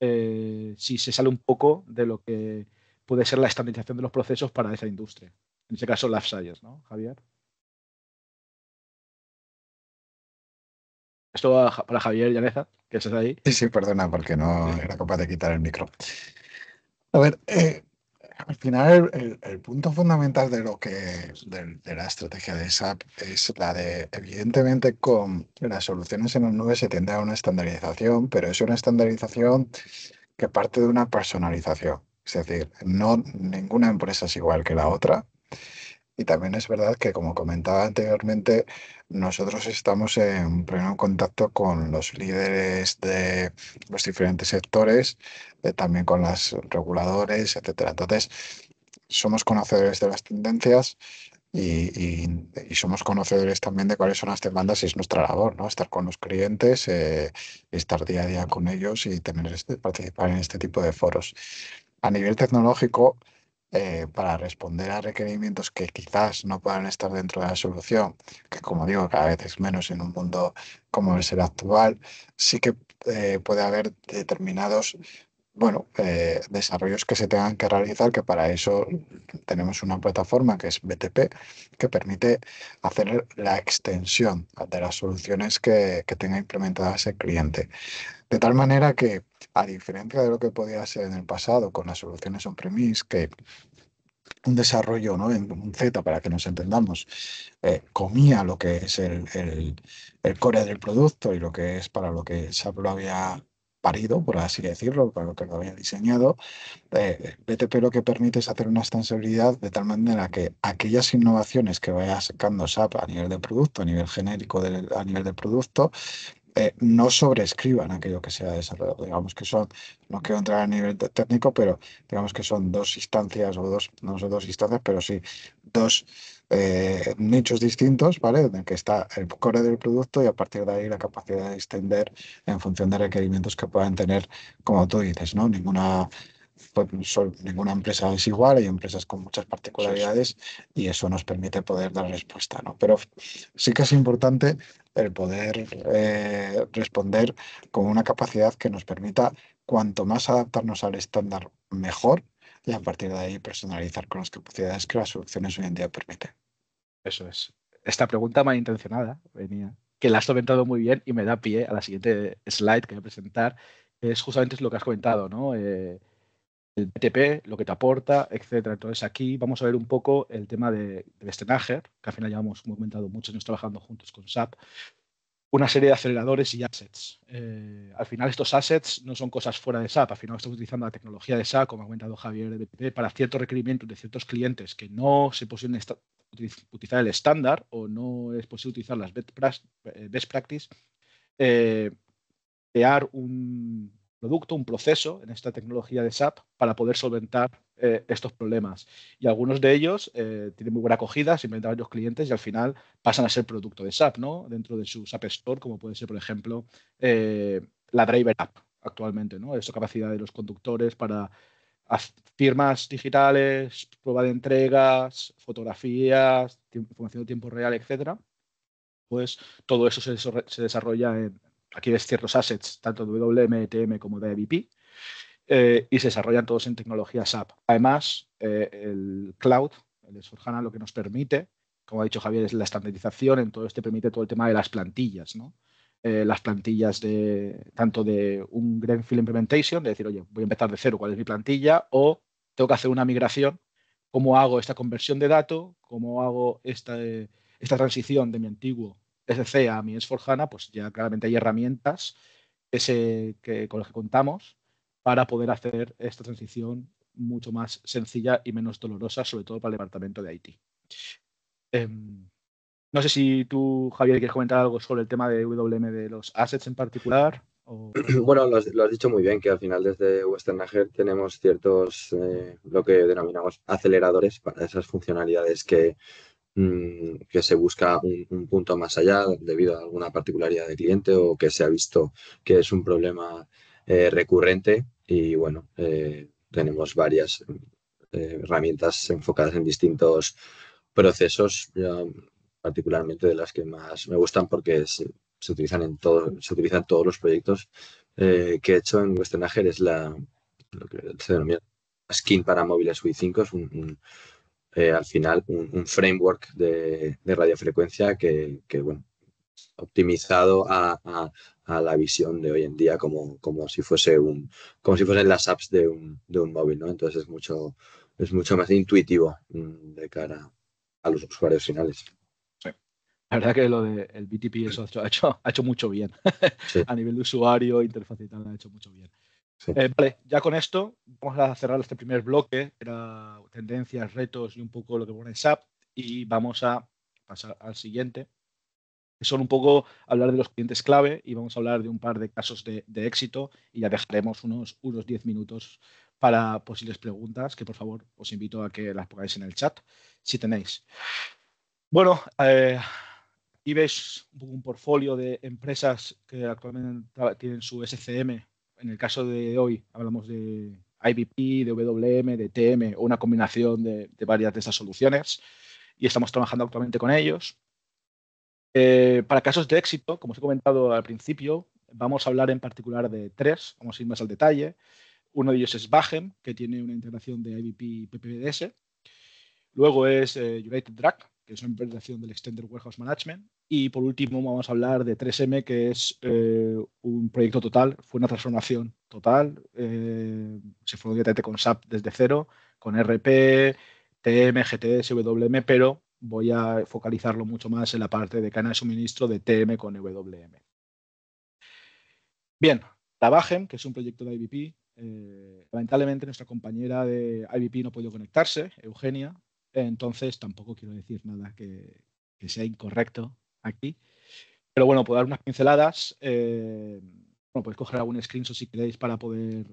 si se sale un poco de lo que puede ser la estandarización de los procesos para esa industria? En este caso, Life Science, ¿no, Javier? Esto va para Javier Llaneza, que estás ahí. Sí, perdona, porque no era capaz de quitar el micro. A ver, al final el punto fundamental de de la estrategia de SAP es la de, evidentemente, con las soluciones en la nube se tiende a una estandarización, pero es una estandarización que parte de una personalización. Es decir, no ninguna empresa es igual que la otra. Y también es verdad que, como comentaba anteriormente, nosotros estamos en pleno contacto con los líderes de los diferentes sectores, también con los reguladores, etcétera. Entonces, somos conocedores de las tendencias y somos conocedores también de cuáles son las demandas y es nuestra labor, ¿no? Estar con los clientes, estar día a día con ellos y participar en este tipo de foros. A nivel tecnológico, para responder a requerimientos que quizás no puedan estar dentro de la solución, que como digo, cada vez es menos en un mundo como es el actual, sí que puede haber determinados, bueno, desarrollos que se tengan que realizar, que para eso tenemos una plataforma que es BTP, que permite hacer la extensión de las soluciones que tenga implementadas el cliente. De tal manera que, a diferencia de lo que podía ser en el pasado con las soluciones on-premise, que un desarrollo, ¿no?, en un Z, para que nos entendamos, comía lo que es el core del producto y lo que es para lo que SAP lo había parido, por así decirlo, para lo que lo había diseñado. BTP lo que permite es hacer una extensibilidad de tal manera que aquellas innovaciones que vaya sacando SAP a nivel de producto, a nivel genérico, a nivel de producto, no sobrescriban aquello que se ha desarrollado. Digamos que son, no quiero entrar a nivel técnico, pero digamos que son dos instancias, o dos, no son dos instancias, pero sí dos nichos distintos, ¿vale? En el que está el core del producto y a partir de ahí la capacidad de extender en función de requerimientos que puedan tener, como tú dices, ¿no? Ninguna empresa es igual, hay empresas con muchas particularidades y eso nos permite poder dar respuesta, ¿no? Pero sí que es importante el poder responder con una capacidad que nos permita cuanto más adaptarnos al estándar mejor y a partir de ahí personalizar con las capacidades que las soluciones hoy en día permiten. Eso es. Esta pregunta malintencionada venía, que la has comentado muy bien y me da pie a la siguiente slide que voy a presentar, que es justamente lo que has comentado, ¿no? El BTP, lo que te aporta, etcétera. Entonces aquí vamos a ver un poco el tema de Westernacher, que al final llevamos, como he comentado, muchos años trabajando juntos con SAP, una serie de aceleradores y assets. Al final estos assets no son cosas fuera de SAP, al final estamos utilizando la tecnología de SAP, como ha comentado Javier de BTP, para ciertos requerimientos de ciertos clientes que no se posible utilizar el estándar o no es posible utilizar las best practice, crear un producto, un proceso en esta tecnología de SAP para poder solventar estos problemas. Y algunos de ellos tienen muy buena acogida, se inventan varios clientes y al final pasan a ser producto de SAP, ¿no?, dentro de su SAP Store, como puede ser, por ejemplo, la Driver App actualmente, ¿no? Esta capacidad de los conductores para firmas digitales, prueba de entregas, fotografías, información de tiempo real, etcétera. Pues todo eso se desarrolla en, aquí ves ciertos assets, tanto de WM, ETM como de EBP, y se desarrollan todos en tecnología SAP. Además, el cloud, el S/4HANA, lo que nos permite, como ha dicho Javier, es la estandarización, entonces te permite todo el tema de las plantillas, ¿no? Las plantillas tanto de un Greenfield Implementation, de decir, oye, voy a empezar de cero, ¿cuál es mi plantilla? O tengo que hacer una migración, ¿cómo hago esta conversión de datos? ¿Cómo hago esta transición de mi antiguo SC a mi S/4HANA? Pues ya claramente hay herramientas con las que contamos para poder hacer esta transición mucho más sencilla y menos dolorosa, sobre todo para el departamento de IT. No sé si tú, Javier, quieres comentar algo sobre el tema de WM de los assets en particular Bueno, lo has dicho muy bien, que al final desde Westernacher tenemos ciertos, lo que denominamos aceleradores para esas funcionalidades que se busca un punto más allá debido a alguna particularidad de cliente o que se ha visto que es un problema recurrente y bueno, tenemos varias herramientas enfocadas en distintos procesos, ya particularmente de las que más me gustan porque se utilizan se utilizan todos los proyectos que he hecho en Westernacher. Es lo que se denomina Skin para móviles Wi 5, es al final un framework de radiofrecuencia bueno, optimizado a la visión de hoy en día como si fuesen las apps de un móvil, ¿no? Entonces es mucho más intuitivo de cara a los usuarios finales. Sí. La verdad que lo del BTP eso ha hecho mucho bien. Sí. A nivel de usuario, interfaz y tal, ha hecho mucho bien. Sí. Vale, ya con esto vamos a cerrar este primer bloque, era tendencias, retos y un poco lo que pone SAP, y vamos a pasar al siguiente, que son un poco hablar de los clientes clave y vamos a hablar de un par de casos de éxito y ya dejaremos unos 10 minutos para posibles preguntas, que por favor os invito a que las pongáis en el chat si tenéis. Bueno, aquí veis un poco un portfolio de empresas que actualmente tienen su SCM. En el caso de hoy hablamos de IBP, de WM, de TM o una combinación de varias de estas soluciones y estamos trabajando actualmente con ellos. Para casos de éxito, como os he comentado al principio, vamos a hablar en particular de 3, vamos a ir más al detalle. Uno de ellos es Bachem, que tiene una integración de IBP y PPDS. Luego es United Drug, que es una implementación del Extended Warehouse Management. Y por último vamos a hablar de 3M, que es un proyecto total, fue una transformación total. Se fue directamente con SAP desde cero, con RP, TM, GTS, WM, pero voy a focalizarlo mucho más en la parte de cadena de suministro de TM con WM. Bien, Bachem, que es un proyecto de IBP. Lamentablemente nuestra compañera de IBP no ha podido conectarse, Eugenia, entonces tampoco quiero decir nada que sea incorrecto aquí. Pero bueno, puedo dar unas pinceladas. Bueno, podéis coger algún screenshot si queréis para poder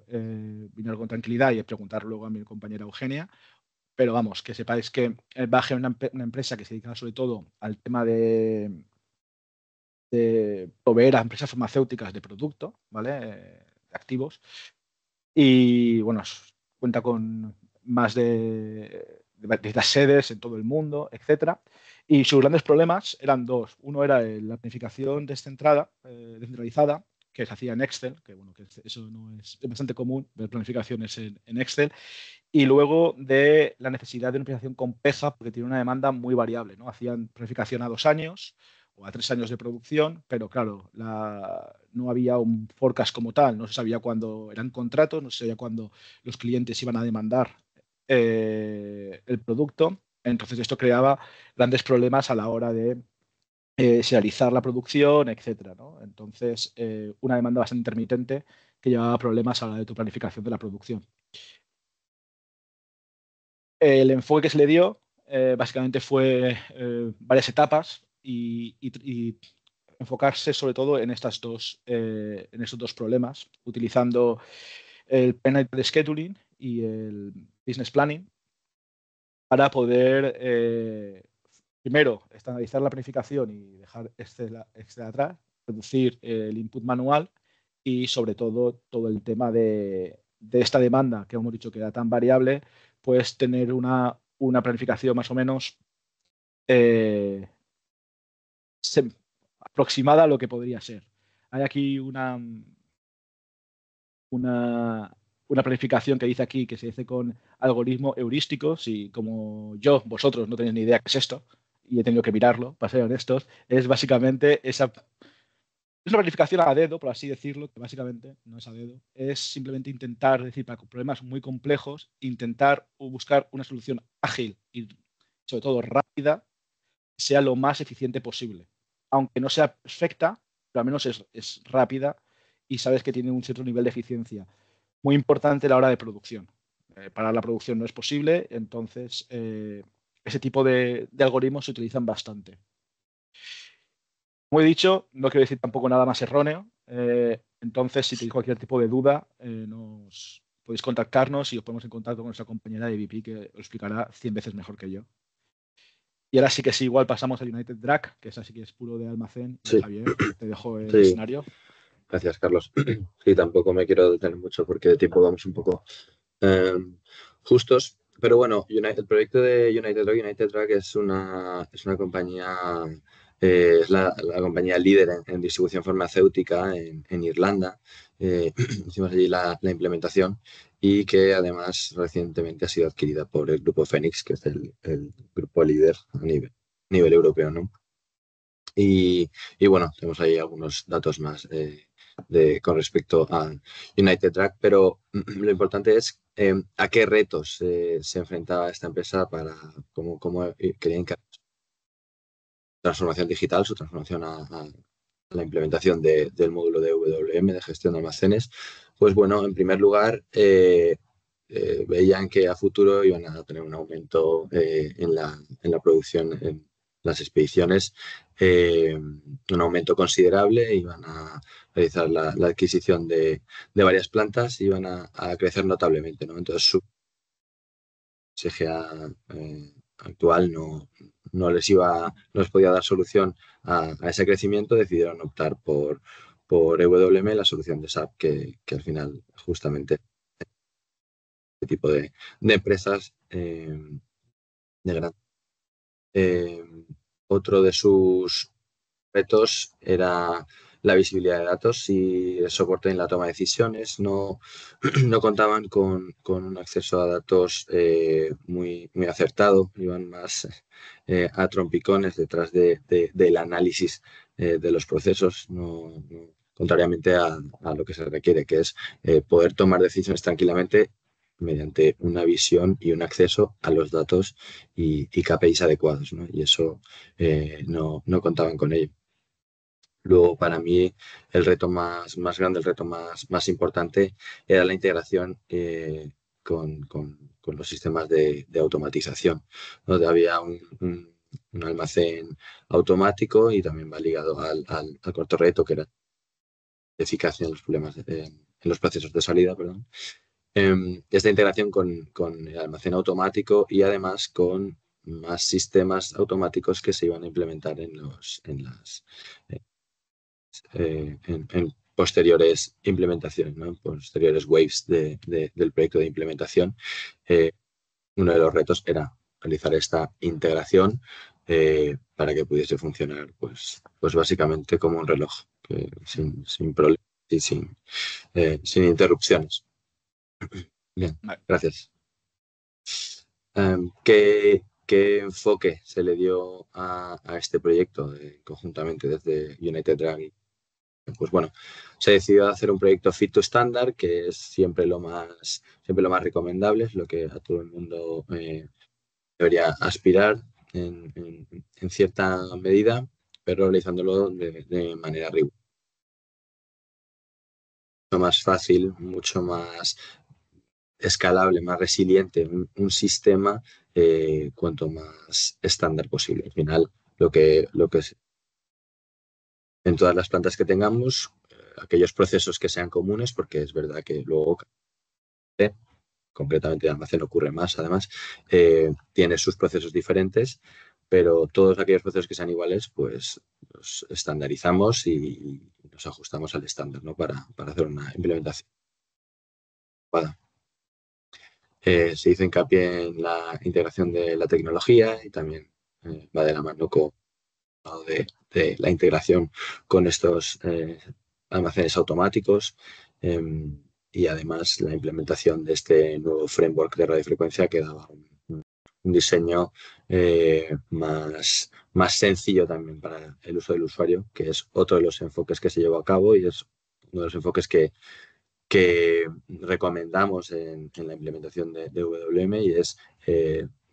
mirar con tranquilidad y preguntar luego a mi compañera Eugenia. Pero vamos, que sepáis que Bachem es una empresa que se dedica sobre todo al tema de proveer a empresas farmacéuticas de producto, ¿vale? De activos. Y bueno, cuenta con más de las sedes en todo el mundo, etcétera. Y sus grandes problemas eran dos. Uno era la planificación descentralizada, que se hacía en Excel, que bueno, que eso no es bastante común, ver planificaciones en Excel. Y luego de la necesidad de una planificación compleja, porque tiene una demanda muy variable, ¿no? Hacían planificación a 2 años o a 3 años de producción, pero claro, no había un forecast como tal, no se sabía cuándo eran contratos, no se sabía cuándo los clientes iban a demandar el producto. Entonces esto creaba grandes problemas a la hora de serializar la producción, etcétera, ¿no? Entonces, una demanda bastante intermitente que llevaba problemas a la hora de tu planificación de la producción. El enfoque que se le dio básicamente fue varias etapas y enfocarse sobre todo en estos dos problemas, utilizando el Penalty Scheduling y el Business Planning para poder, primero, estandarizar la planificación y dejar Excel atrás, reducir el input manual y sobre todo el tema de esta demanda que hemos dicho que era tan variable, pues tener una planificación más o menos aproximada a lo que podría ser. Hay aquí una planificación que dice aquí que se dice con algoritmos heurísticos y como vosotros no tenéis ni idea qué es esto y he tenido que mirarlo, para ser honestos, es básicamente es una planificación a dedo, por así decirlo, que básicamente no es a dedo, es simplemente intentar, es decir, para problemas muy complejos, intentar buscar una solución ágil y sobre todo rápida, que sea lo más eficiente posible. Aunque no sea perfecta, pero al menos es rápida y sabes que tiene un cierto nivel de eficiencia. Muy importante a la hora de producción. Para la producción no es posible, entonces ese tipo de algoritmos se utilizan bastante. Como he dicho, no quiero decir tampoco nada más erróneo, Entonces, si tenéis cualquier tipo de duda, nos podéis contactarnos y os ponemos en contacto con nuestra compañera de VP que os explicará 100 veces mejor que yo. Y ahora sí que sí, igual pasamos a United Drag, que es así que es puro de almacén. Sí. Javier, te dejo el Sí. escenario. Gracias, Carlos. Sí, tampoco me quiero detener mucho porque de tiempo vamos un poco justos. Pero bueno, el proyecto de United Drag es una compañía, es la compañía líder en distribución farmacéutica en Irlanda. Hicimos allí la implementación y que además recientemente ha sido adquirida por el grupo Phoenix, que es el grupo líder a nivel europeo, ¿no? Y bueno, tenemos ahí algunos datos más con respecto a United Drag, pero lo importante es a qué retos se enfrentaba esta empresa para cómo querían encarar su transformación digital, su transformación a la implementación del módulo de WM, de gestión de almacenes. Pues bueno, en primer lugar, veían que a futuro iban a tener un aumento en la producción, en las expediciones, un aumento considerable, iban a realizar la adquisición de varias plantas y iban a crecer notablemente, ¿no? Entonces su SGA actual no les podía dar solución a ese crecimiento, decidieron optar por EWM, la solución de SAP, que al final justamente este tipo de empresas de gran. Otro de sus retos era la visibilidad de datos y el soporte en la toma de decisiones. No contaban con un acceso a datos muy acertado, iban más a trompicones detrás del análisis de los procesos, contrariamente a lo que se requiere, que es poder tomar decisiones tranquilamente mediante una visión y un acceso a los datos y KPIs adecuados, ¿no? Y eso no contaban con ello. Luego, para mí, el reto más grande, el reto más importante era la integración con los sistemas de automatización, donde había un almacén automático y también va ligado al cuarto reto, que era eficacia en los problemas en los procesos de salida, perdón. Esta integración con el almacén automático y además con más sistemas automáticos que se iban a implementar en posteriores implementaciones, ¿no? En posteriores waves del proyecto de implementación. Uno de los retos era realizar esta integración para que pudiese funcionar pues básicamente como un reloj, sin problemas y sin interrupciones. Bien, Vale. gracias. ¿Qué enfoque se le dio a este proyecto conjuntamente desde United Drag? Pues bueno, se decidió hacer un proyecto fit to standard, que es siempre lo más recomendable, es lo que a todo el mundo debería aspirar en cierta medida, pero realizándolo de manera rigurosa. Mucho más fácil, mucho más escalable, más resiliente, un sistema cuanto más estándar posible. Al final, lo que es en todas las plantas que tengamos, aquellos procesos que sean comunes, porque es verdad que luego concretamente de almacén ocurre más, además, tiene sus procesos diferentes, pero todos aquellos procesos que sean iguales, pues los estandarizamos y nos ajustamos al estándar, ¿no? Para hacer una implementación adecuada. Se hizo hincapié en la integración de la tecnología y también va de la mano de la integración con estos almacenes automáticos y además la implementación de este nuevo framework de radiofrecuencia que daba un diseño más sencillo también para el uso del usuario, que es otro de los enfoques que se llevó a cabo y es uno de los enfoques que recomendamos en la implementación de WM y es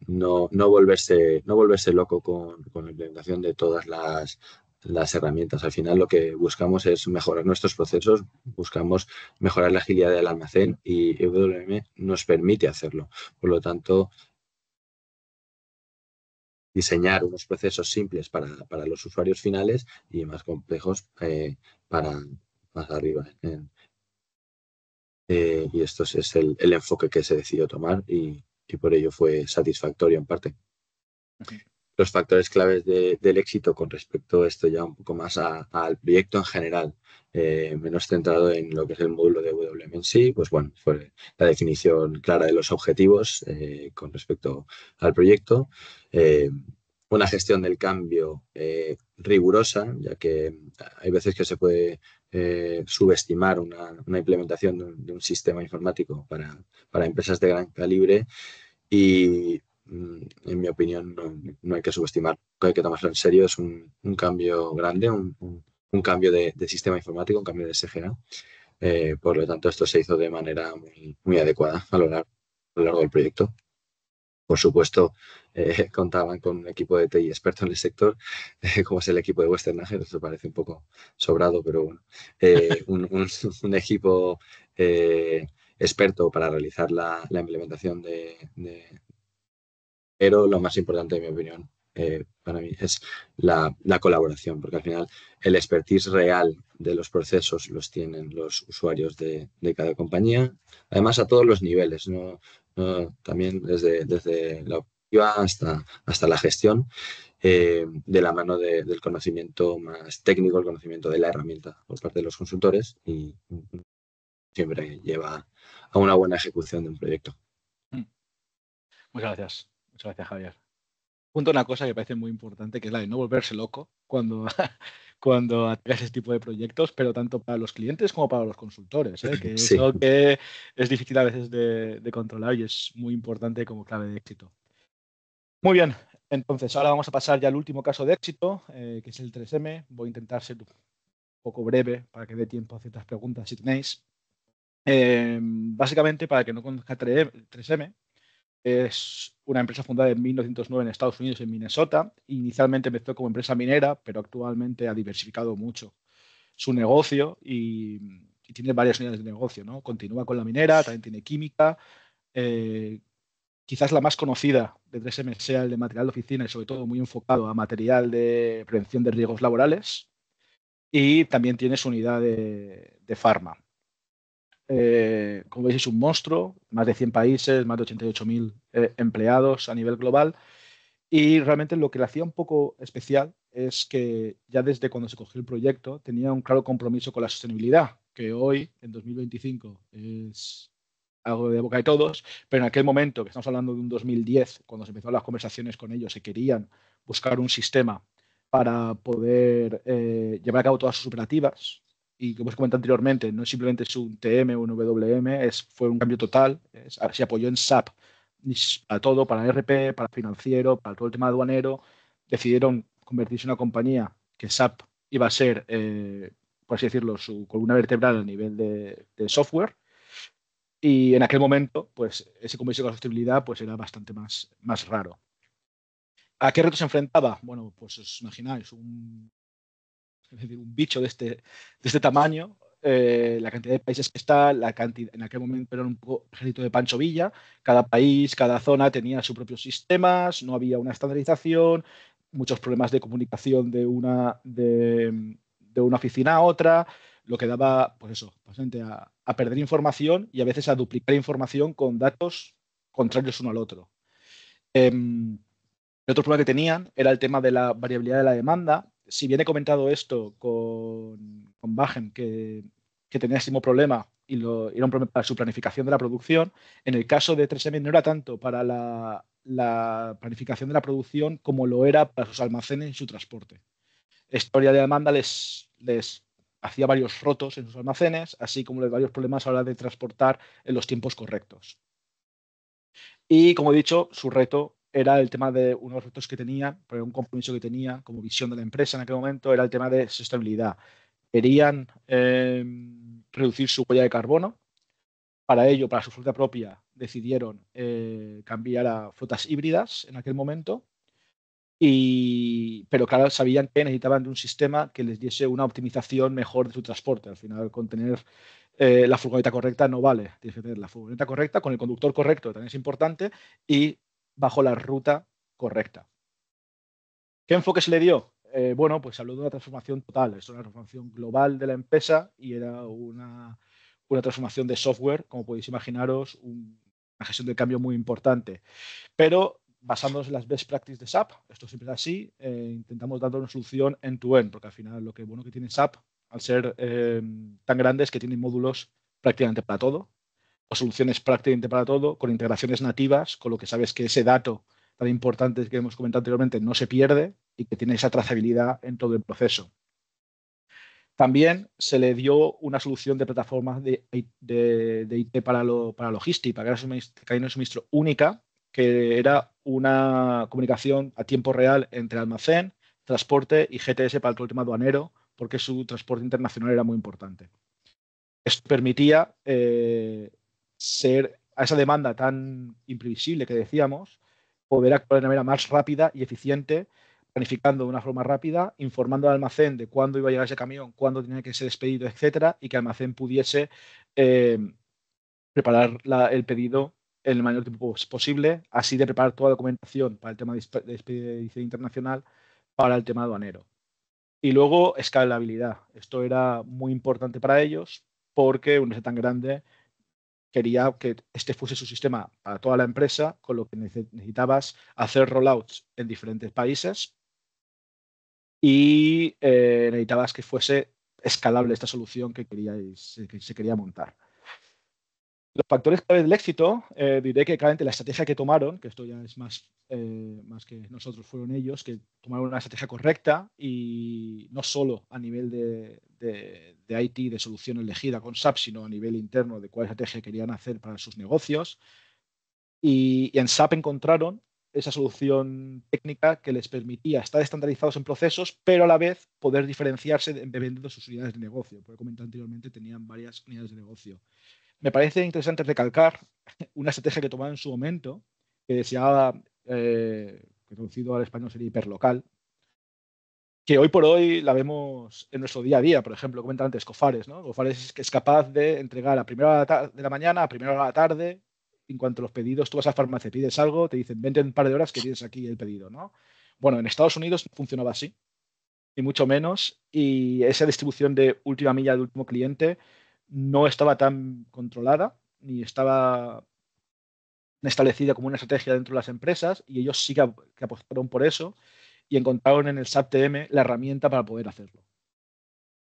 no volverse loco con la implementación de todas las herramientas. Al final lo que buscamos es mejorar nuestros procesos, buscamos mejorar la agilidad del almacén y WM nos permite hacerlo. Por lo tanto, diseñar unos procesos simples para los usuarios finales y más complejos para más arriba. Y esto es el enfoque que se decidió tomar y por ello fue satisfactorio en parte. Los factores claves del éxito con respecto a esto ya un poco más al proyecto en general, menos centrado en lo que es el módulo de WM en sí, pues bueno, fue la definición clara de los objetivos con respecto al proyecto, una gestión del cambio rigurosa, ya que hay veces que se puede subestimar una implementación de un sistema informático para empresas de gran calibre y en mi opinión, no hay que subestimar, hay que tomarlo en serio. Es un cambio grande, un cambio de sistema informático, un cambio de SGA. Por lo tanto, esto se hizo de manera muy adecuada a lo largo del proyecto. Por supuesto, contaban con un equipo de TI experto en el sector, como es el equipo de Westernacher. Esto parece un poco sobrado, pero bueno, un equipo experto para realizar la implementación pero lo más importante, en mi opinión, para mí, es la colaboración, porque al final el expertise real de los procesos los tienen los usuarios de cada compañía, además a todos los niveles, también desde la operativa hasta la gestión, de la mano del conocimiento más técnico, el conocimiento de la herramienta por parte de los consultores y siempre lleva a una buena ejecución de un proyecto. Muchas gracias, Javier. Punto una cosa que me parece muy importante, que es la de no volverse loco cuando ataques ese tipo de proyectos, pero tanto para los clientes como para los consultores, que es Sí. algo que es difícil a veces de controlar y es muy importante como clave de éxito. Muy bien, entonces ahora vamos a pasar ya al último caso de éxito, que es el 3M. Voy a intentar ser un poco breve para que dé tiempo a ciertas preguntas si tenéis. Básicamente, para que no conozca 3M, es una empresa fundada en 1909 en Estados Unidos, en Minnesota. Inicialmente empezó como empresa minera, pero actualmente ha diversificado mucho su negocio y tiene varias unidades de negocio, ¿no? Continúa con la minera, también tiene química. Quizás la más conocida de 3M sea el de material de oficina y sobre todo muy enfocado a material de prevención de riesgos laborales. Y también tiene su unidad de farma. Como veis, es un monstruo, más de 100 países, más de 88.000 empleados a nivel global. Y realmente lo que le hacía un poco especial es que ya desde cuando se cogió el proyecto tenía un claro compromiso con la sostenibilidad, que hoy, en 2025, es algo de boca de todos, pero en aquel momento, que estamos hablando de un 2010, cuando se empezaron las conversaciones con ellos, se querían buscar un sistema para poder llevar a cabo todas sus operativas. Y como os comenté anteriormente, no simplemente es un TM o un WM, fue un cambio total. Se apoyó en SAP para todo, para RP, para financiero, para todo el tema aduanero. Decidieron convertirse en una compañía que SAP iba a ser, por así decirlo, su columna vertebral a nivel de software. Y en aquel momento, pues ese compromiso con la sostenibilidad pues, era bastante más raro. ¿A qué retos se enfrentaba? Bueno, pues os imagináis, un bicho de este tamaño, la cantidad de países que está, en aquel momento era un poco ejército de Pancho Villa, cada país, cada zona tenía sus propios sistemas, no había una estandarización, muchos problemas de comunicación de una oficina a otra, lo que daba, pues eso, bastante a perder información y a veces a duplicar información con datos contrarios uno al otro. El otro problema que tenían era el tema de la variabilidad de la demanda. Si bien he comentado esto con Bajen, que tenía ese mismo problema y era un problema para su planificación de la producción, en el caso de 3M no era tanto para la planificación de la producción como lo era para sus almacenes y su transporte. Esta variabilidad de demanda les hacía varios rotos en sus almacenes, así como varios problemas a la hora de transportar en los tiempos correctos. Y, como he dicho, su reto era el tema de uno de los retos que tenía, pero un compromiso que tenía como visión de la empresa en aquel momento, era el tema de sostenibilidad. Querían reducir su huella de carbono. Para ello, para su flota propia, decidieron cambiar a flotas híbridas en aquel momento. Pero claro, sabían que necesitaban de un sistema que les diese una optimización mejor de su transporte. Al final, con tener la furgoneta correcta no vale. Tienes que tener la furgoneta correcta con el conductor correcto, también es importante, y bajo la ruta correcta. ¿Qué enfoque se le dio? bueno, pues habló de una transformación total. Esto era una transformación global de la empresa y era una transformación de software, como podéis imaginaros, una gestión de cambio muy importante. Pero basándonos en las best practices de SAP, esto siempre es así, intentamos dar una solución end-to-end, porque al final lo que bueno que tiene SAP, al ser tan grande, es que tiene módulos prácticamente para todo, o soluciones prácticamente para todo, con integraciones nativas, con lo que sabes que ese dato tan importante que hemos comentado anteriormente no se pierde y que tiene esa trazabilidad en todo el proceso. También se le dio una solución de plataformas de IT para logística, para cadena de suministro única, que era una comunicación a tiempo real entre almacén, transporte y GTS para todo el tema aduanero, porque su transporte internacional era muy importante. Esto permitía ser a esa demanda tan imprevisible que decíamos, poder actuar de una manera más rápida y eficiente, planificando de una forma rápida, informando al almacén de cuándo iba a llegar ese camión, cuándo tenía que ser despedido, etcétera, y que el almacén pudiese preparar el pedido en el mayor tiempo posible, así de preparar toda la documentación para el tema de expedición internacional, para el tema aduanero. Y luego, escalabilidad. Esto era muy importante para ellos porque una empresa tan grande quería que este fuese su sistema para toda la empresa, con lo que necesitabas hacer rollouts en diferentes países y necesitabas que fuese escalable esta solución que se quería montar. Los factores clave del éxito, diré que claramente la estrategia que tomaron, que esto ya es más que nosotros, fueron ellos, que tomaron una estrategia correcta y no solo a nivel de IT, de solución elegida con SAP, sino a nivel interno de cuál estrategia querían hacer para sus negocios. Y en SAP encontraron esa solución técnica que les permitía estar estandarizados en procesos, pero a la vez poder diferenciarse dependiendo de sus unidades de negocio. Como he comentado anteriormente, tenían varias unidades de negocio. Me parece interesante recalcar una estrategia que tomaron en su momento, que deseaba, que traducido al español sería hiperlocal, que hoy por hoy la vemos en nuestro día a día. Por ejemplo, comentaba antes Cofares, ¿no? Cofares es capaz de entregar a primera hora de la mañana, a primera hora de la tarde. En cuanto a los pedidos, tú vas a la farmacia, pides algo, te dicen, vente en un par de horas que tienes aquí el pedido, ¿no? Bueno, en Estados Unidos no funcionaba así, ni mucho menos, y esa distribución de última milla del último cliente no estaba tan controlada, ni estaba establecida como una estrategia dentro de las empresas, y ellos sí que apostaron por eso y encontraron en el SAP TM la herramienta para poder hacerlo.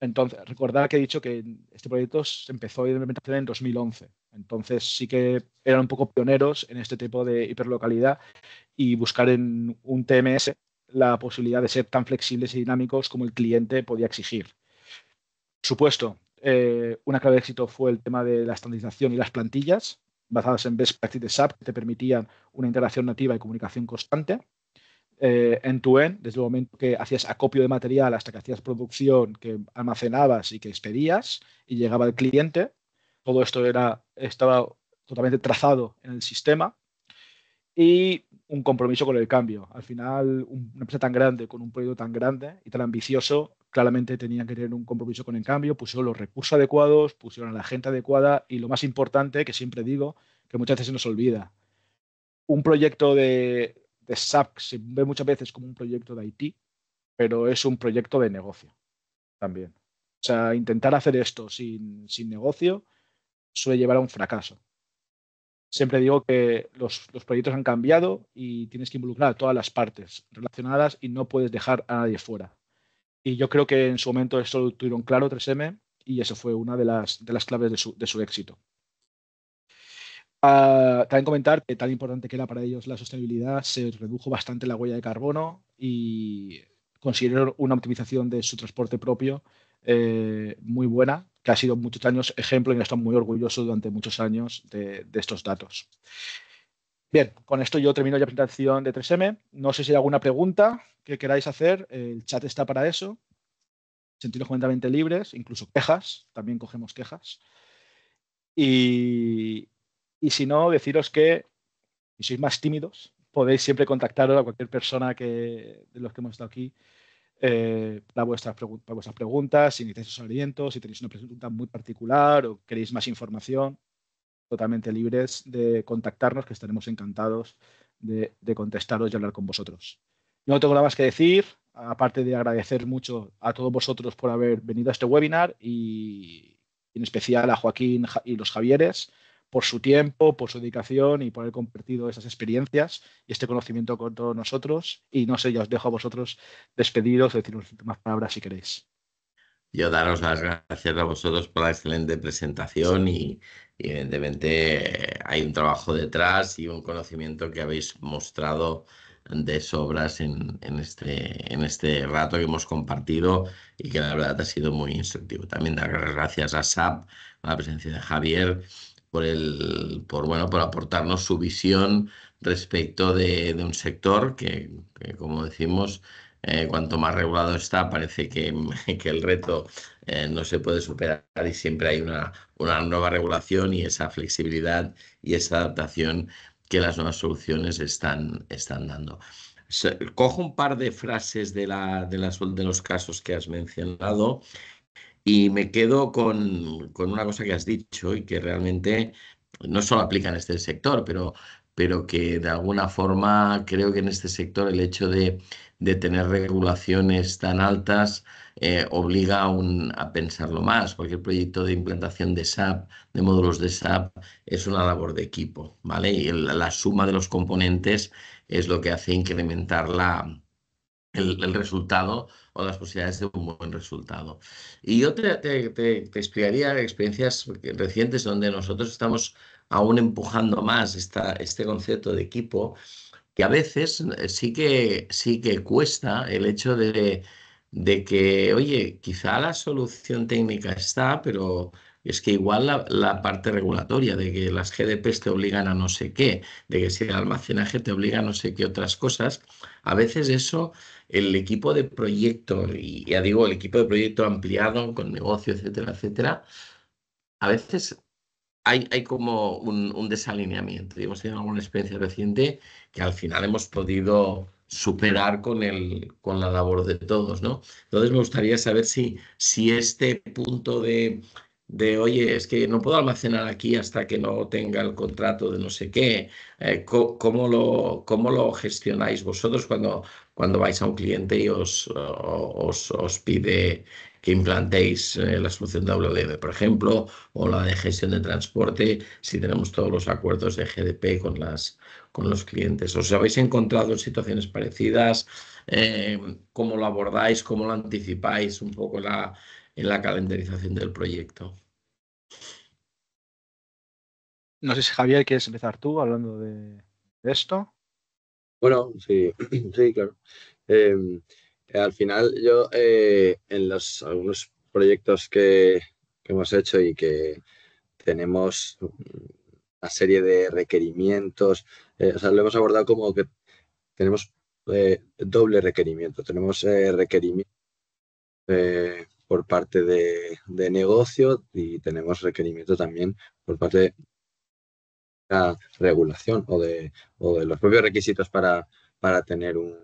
Entonces, recordad que he dicho que este proyecto se empezó a implementación en 2011. Entonces, sí que eran un poco pioneros en este tipo de hiperlocalidad y buscar en un TMS la posibilidad de ser tan flexibles y dinámicos como el cliente podía exigir. Por supuesto, una clave de éxito fue el tema de la estandarización y las plantillas basadas en best practices de SAP que te permitían una integración nativa y comunicación constante. End-to-end, desde el momento que hacías acopio de material hasta que hacías producción, que almacenabas y que expedías y llegaba al cliente. Todo esto estaba totalmente trazado en el sistema y un compromiso con el cambio. Al final, una empresa tan grande, con un proyecto tan grande y tan ambicioso, claramente tenían que tener un compromiso con el cambio, pusieron los recursos adecuados, pusieron a la gente adecuada y lo más importante, que siempre digo, que muchas veces se nos olvida, un proyecto de SAP se ve muchas veces como un proyecto de IT, pero es un proyecto de negocio también. O sea, intentar hacer esto sin negocio suele llevar a un fracaso. Siempre digo que los proyectos han cambiado y tienes que involucrar a todas las partes relacionadas y no puedes dejar a nadie fuera. Y yo creo que en su momento esto lo tuvieron claro 3M y eso fue una de las claves de su éxito. También comentar que tan importante que era para ellos la sostenibilidad, se redujo bastante la huella de carbono y consiguieron una optimización de su transporte propio muy buena, que ha sido muchos años ejemplo y están muy orgullosos durante muchos años de estos datos. Bien, con esto yo termino ya la presentación de 3M. No sé si hay alguna pregunta que queráis hacer, el chat está para eso. Sentiros completamente libres, incluso quejas, también cogemos quejas. Y si no, deciros que si sois más tímidos, podéis siempre contactaros a cualquier persona de los que hemos estado aquí para vuestras preguntas, si necesitáis asesoramiento, si tenéis una pregunta muy particular o queréis más información, totalmente libres de contactarnos, que estaremos encantados de contestaros y hablar con vosotros. Yo no tengo nada más que decir. aparte de agradecer mucho a todos vosotros por haber venido a este webinar y en especial a Joaquín y los Javieres por su tiempo, por su dedicación y por haber compartido esas experiencias y este conocimiento con todos nosotros. Y no sé, ya os dejo a vosotros despediros o decir unas últimas palabras si queréis. Yo daros las gracias a vosotros por la excelente presentación y evidentemente hay un trabajo detrás y un conocimiento que habéis mostrado de sobras en este rato que hemos compartido y que la verdad ha sido muy instructivo. También dar las gracias a SAP, a la presencia de Javier, por aportarnos su visión respecto de un sector que, como decimos, cuanto más regulado está, parece que el reto no se puede superar y siempre hay una nueva regulación y esa flexibilidad y esa adaptación que las nuevas soluciones están dando. Cojo un par de frases de los casos que has mencionado y me quedo con una cosa que has dicho y que realmente no solo aplica en este sector, pero que de alguna forma creo que en este sector el hecho de tener regulaciones tan altas obliga a pensarlo más. Cualquier proyecto de implantación de SAP, de módulos de SAP, es una labor de equipo, ¿vale? Y la suma de los componentes es lo que hace incrementar el resultado o las posibilidades de un buen resultado. Y yo te explicaría experiencias recientes donde nosotros estamos aún empujando más este concepto de equipo, que a veces sí que cuesta el hecho de que, oye, quizá la solución técnica está, pero es que igual la parte regulatoria, de que las GDPs te obligan a no sé qué, de que si el almacenaje te obliga a no sé qué otras cosas, a veces eso, el equipo de proyecto, y ya digo, el equipo de proyecto ampliado con negocio, etcétera, etcétera, a veces hay como un desalineamiento. Y hemos tenido alguna experiencia reciente que al final hemos podido superar con la labor de todos, ¿no? Entonces me gustaría saber si este punto oye, es que no puedo almacenar aquí hasta que no tenga el contrato de no sé qué, ¿cómo lo gestionáis vosotros cuando vais a un cliente y os pide que implantéis la solución WM, por ejemplo, o la de gestión de transporte, si tenemos todos los acuerdos de GDP con los clientes? ¿Os habéis encontrado en situaciones parecidas? ¿Cómo lo abordáis? ¿Cómo lo anticipáis un poco en la calendarización del proyecto? No sé si Javier quieres empezar tú hablando de esto. Bueno, sí, sí, claro. Al final yo en algunos proyectos que hemos hecho y que tenemos una serie de requerimientos, o sea, lo hemos abordado como que tenemos doble requerimiento. Tenemos requerimiento por parte de negocio y tenemos requerimiento también por parte de la regulación o de los propios requisitos para tener un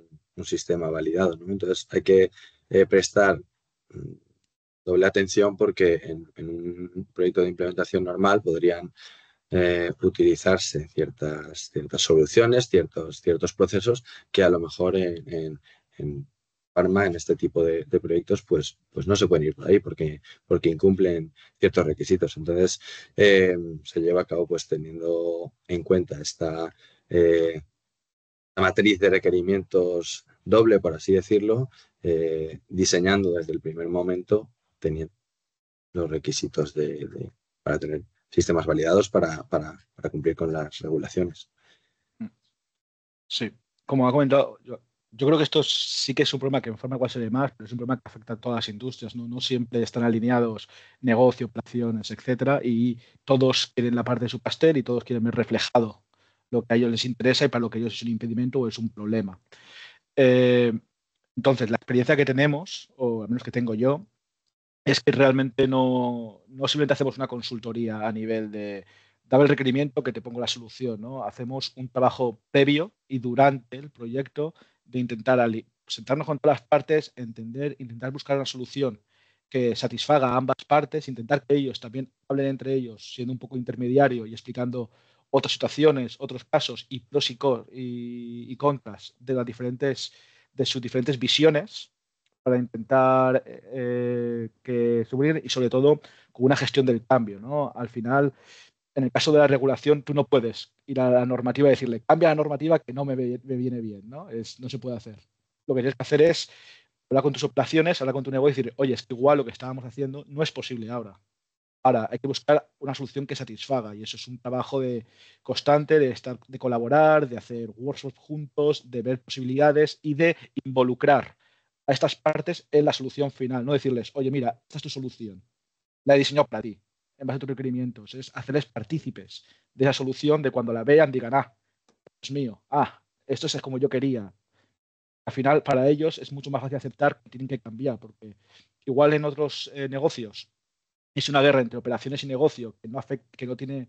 sistema validado, ¿no? Entonces hay que prestar doble atención porque en un proyecto de implementación normal podrían utilizarse ciertas soluciones, ciertos procesos que a lo mejor en Pharma, en este tipo de proyectos, pues no se pueden ir por ahí porque incumplen ciertos requisitos. Entonces, se lleva a cabo pues teniendo en cuenta esta matriz de requerimientos doble, por así decirlo, diseñando desde el primer momento, teniendo los requisitos para tener sistemas validados para cumplir con las regulaciones. Sí, como ha comentado, yo creo que esto sí que es un problema que en forma igual se ve más, pero es un problema que afecta a todas las industrias, ¿no? No siempre están alineados negocio, operaciones, etcétera, y todos quieren la parte de su pastel y todos quieren ver reflejado lo que a ellos les interesa y para lo que a ellos es un impedimento o es un problema. Entonces, la experiencia que tenemos, o al menos que tengo yo, es que realmente no simplemente hacemos una consultoría a nivel de dame el requerimiento que te pongo la solución, ¿no? Hacemos un trabajo previo y durante el proyecto de intentar sentarnos con todas las partes, intentar buscar una solución que satisfaga a ambas partes, intentar que ellos también hablen entre ellos, siendo un poco intermediario y explicando otras situaciones, otros casos y pros y contras de de sus diferentes visiones para intentar que subir y sobre todo con una gestión del cambio, ¿no? Al final, en el caso de la regulación, tú no puedes ir a la normativa y decirle, cambia la normativa que no me viene bien, ¿no? No se puede hacer. Lo que tienes que hacer es hablar con tus operaciones, hablar con tu negocio y decir, oye, es que igual lo que estábamos haciendo no es posible ahora. Ahora, hay que buscar una solución que satisfaga y eso es un trabajo constante de colaborar, de hacer workshops juntos, de ver posibilidades y de involucrar a estas partes en la solución final. No decirles, oye, mira, esta es tu solución, la he diseñado para ti, en base a tus requerimientos. Es hacerles partícipes de esa solución, de cuando la vean digan, es mío, esto es como yo quería. Al final, para ellos es mucho más fácil aceptar que tienen que cambiar, porque igual en otros negocios es una guerra entre operaciones y negocio que no tiene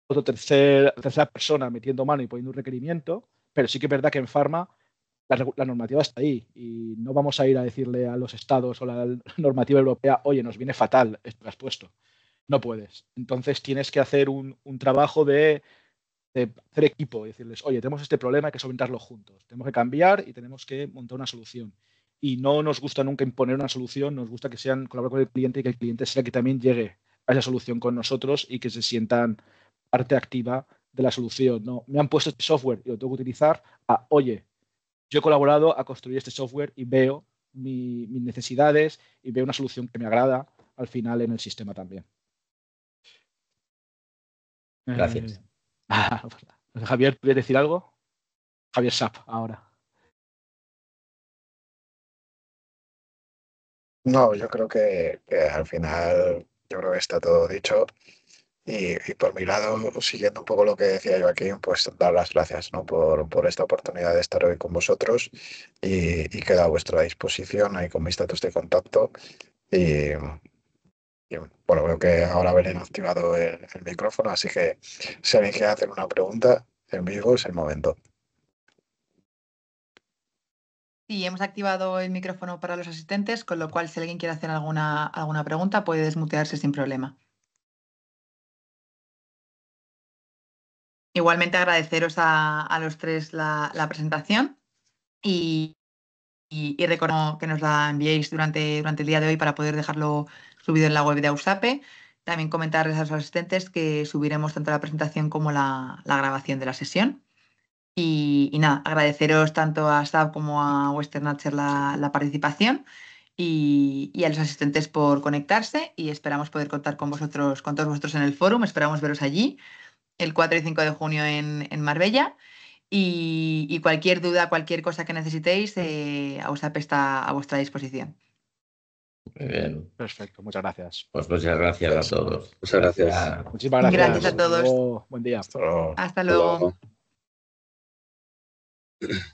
otra tercera persona metiendo mano y poniendo un requerimiento, pero sí que es verdad que en Pharma la normativa está ahí y no vamos a ir a decirle a los estados o la normativa europea, oye, nos viene fatal esto que has puesto. No puedes. Entonces tienes que hacer un trabajo de hacer equipo y decirles, oye, tenemos este problema, hay que solventarlo juntos. Tenemos que cambiar y tenemos que montar una solución. Y no nos gusta nunca imponer una solución, nos gusta que colaborar con el cliente y que el cliente sea el que también llegue a esa solución con nosotros y que se sientan parte activa de la solución. No, me han puesto este software y lo tengo que utilizar. Oye, yo he colaborado a construir este software y veo mis necesidades y veo una solución que me agrada al final en el sistema también. Gracias. Javier, ¿quieres decir algo? Javier Sap, ahora. No, yo creo que al final, yo creo que está todo dicho. Y por mi lado, siguiendo un poco lo que decía Joaquín, pues dar las gracias, ¿no? por esta oportunidad de estar hoy con vosotros y quedo a vuestra disposición ahí con mis datos de contacto. Y bueno, veo que ahora Belén ha activado el micrófono, así que si alguien quiere hacer una pregunta en vivo es el momento. Sí, hemos activado el micrófono para los asistentes, con lo cual si alguien quiere hacer alguna pregunta puede desmutearse sin problema. Igualmente agradeceros a los tres la presentación y recordar que nos la enviéis durante el día de hoy para poder dejarlo subido en la web de AUSAPE. También comentarles a los asistentes que subiremos tanto la presentación como la grabación de la sesión. Y nada, agradeceros tanto a SAP como a Western Nature la participación y a los asistentes por conectarse y esperamos poder contar con todos vosotros en el fórum. Esperamos veros allí el 4 y 5 de junio en Marbella. Y cualquier duda, cualquier cosa que necesitéis, AUSAP está a vuestra disposición. Muy bien. Perfecto, muchas gracias. Pues muchas gracias a todos. Muchas gracias. Muchísimas gracias. Gracias a todos. Buen día. Hasta luego. Hasta luego. Hasta luego.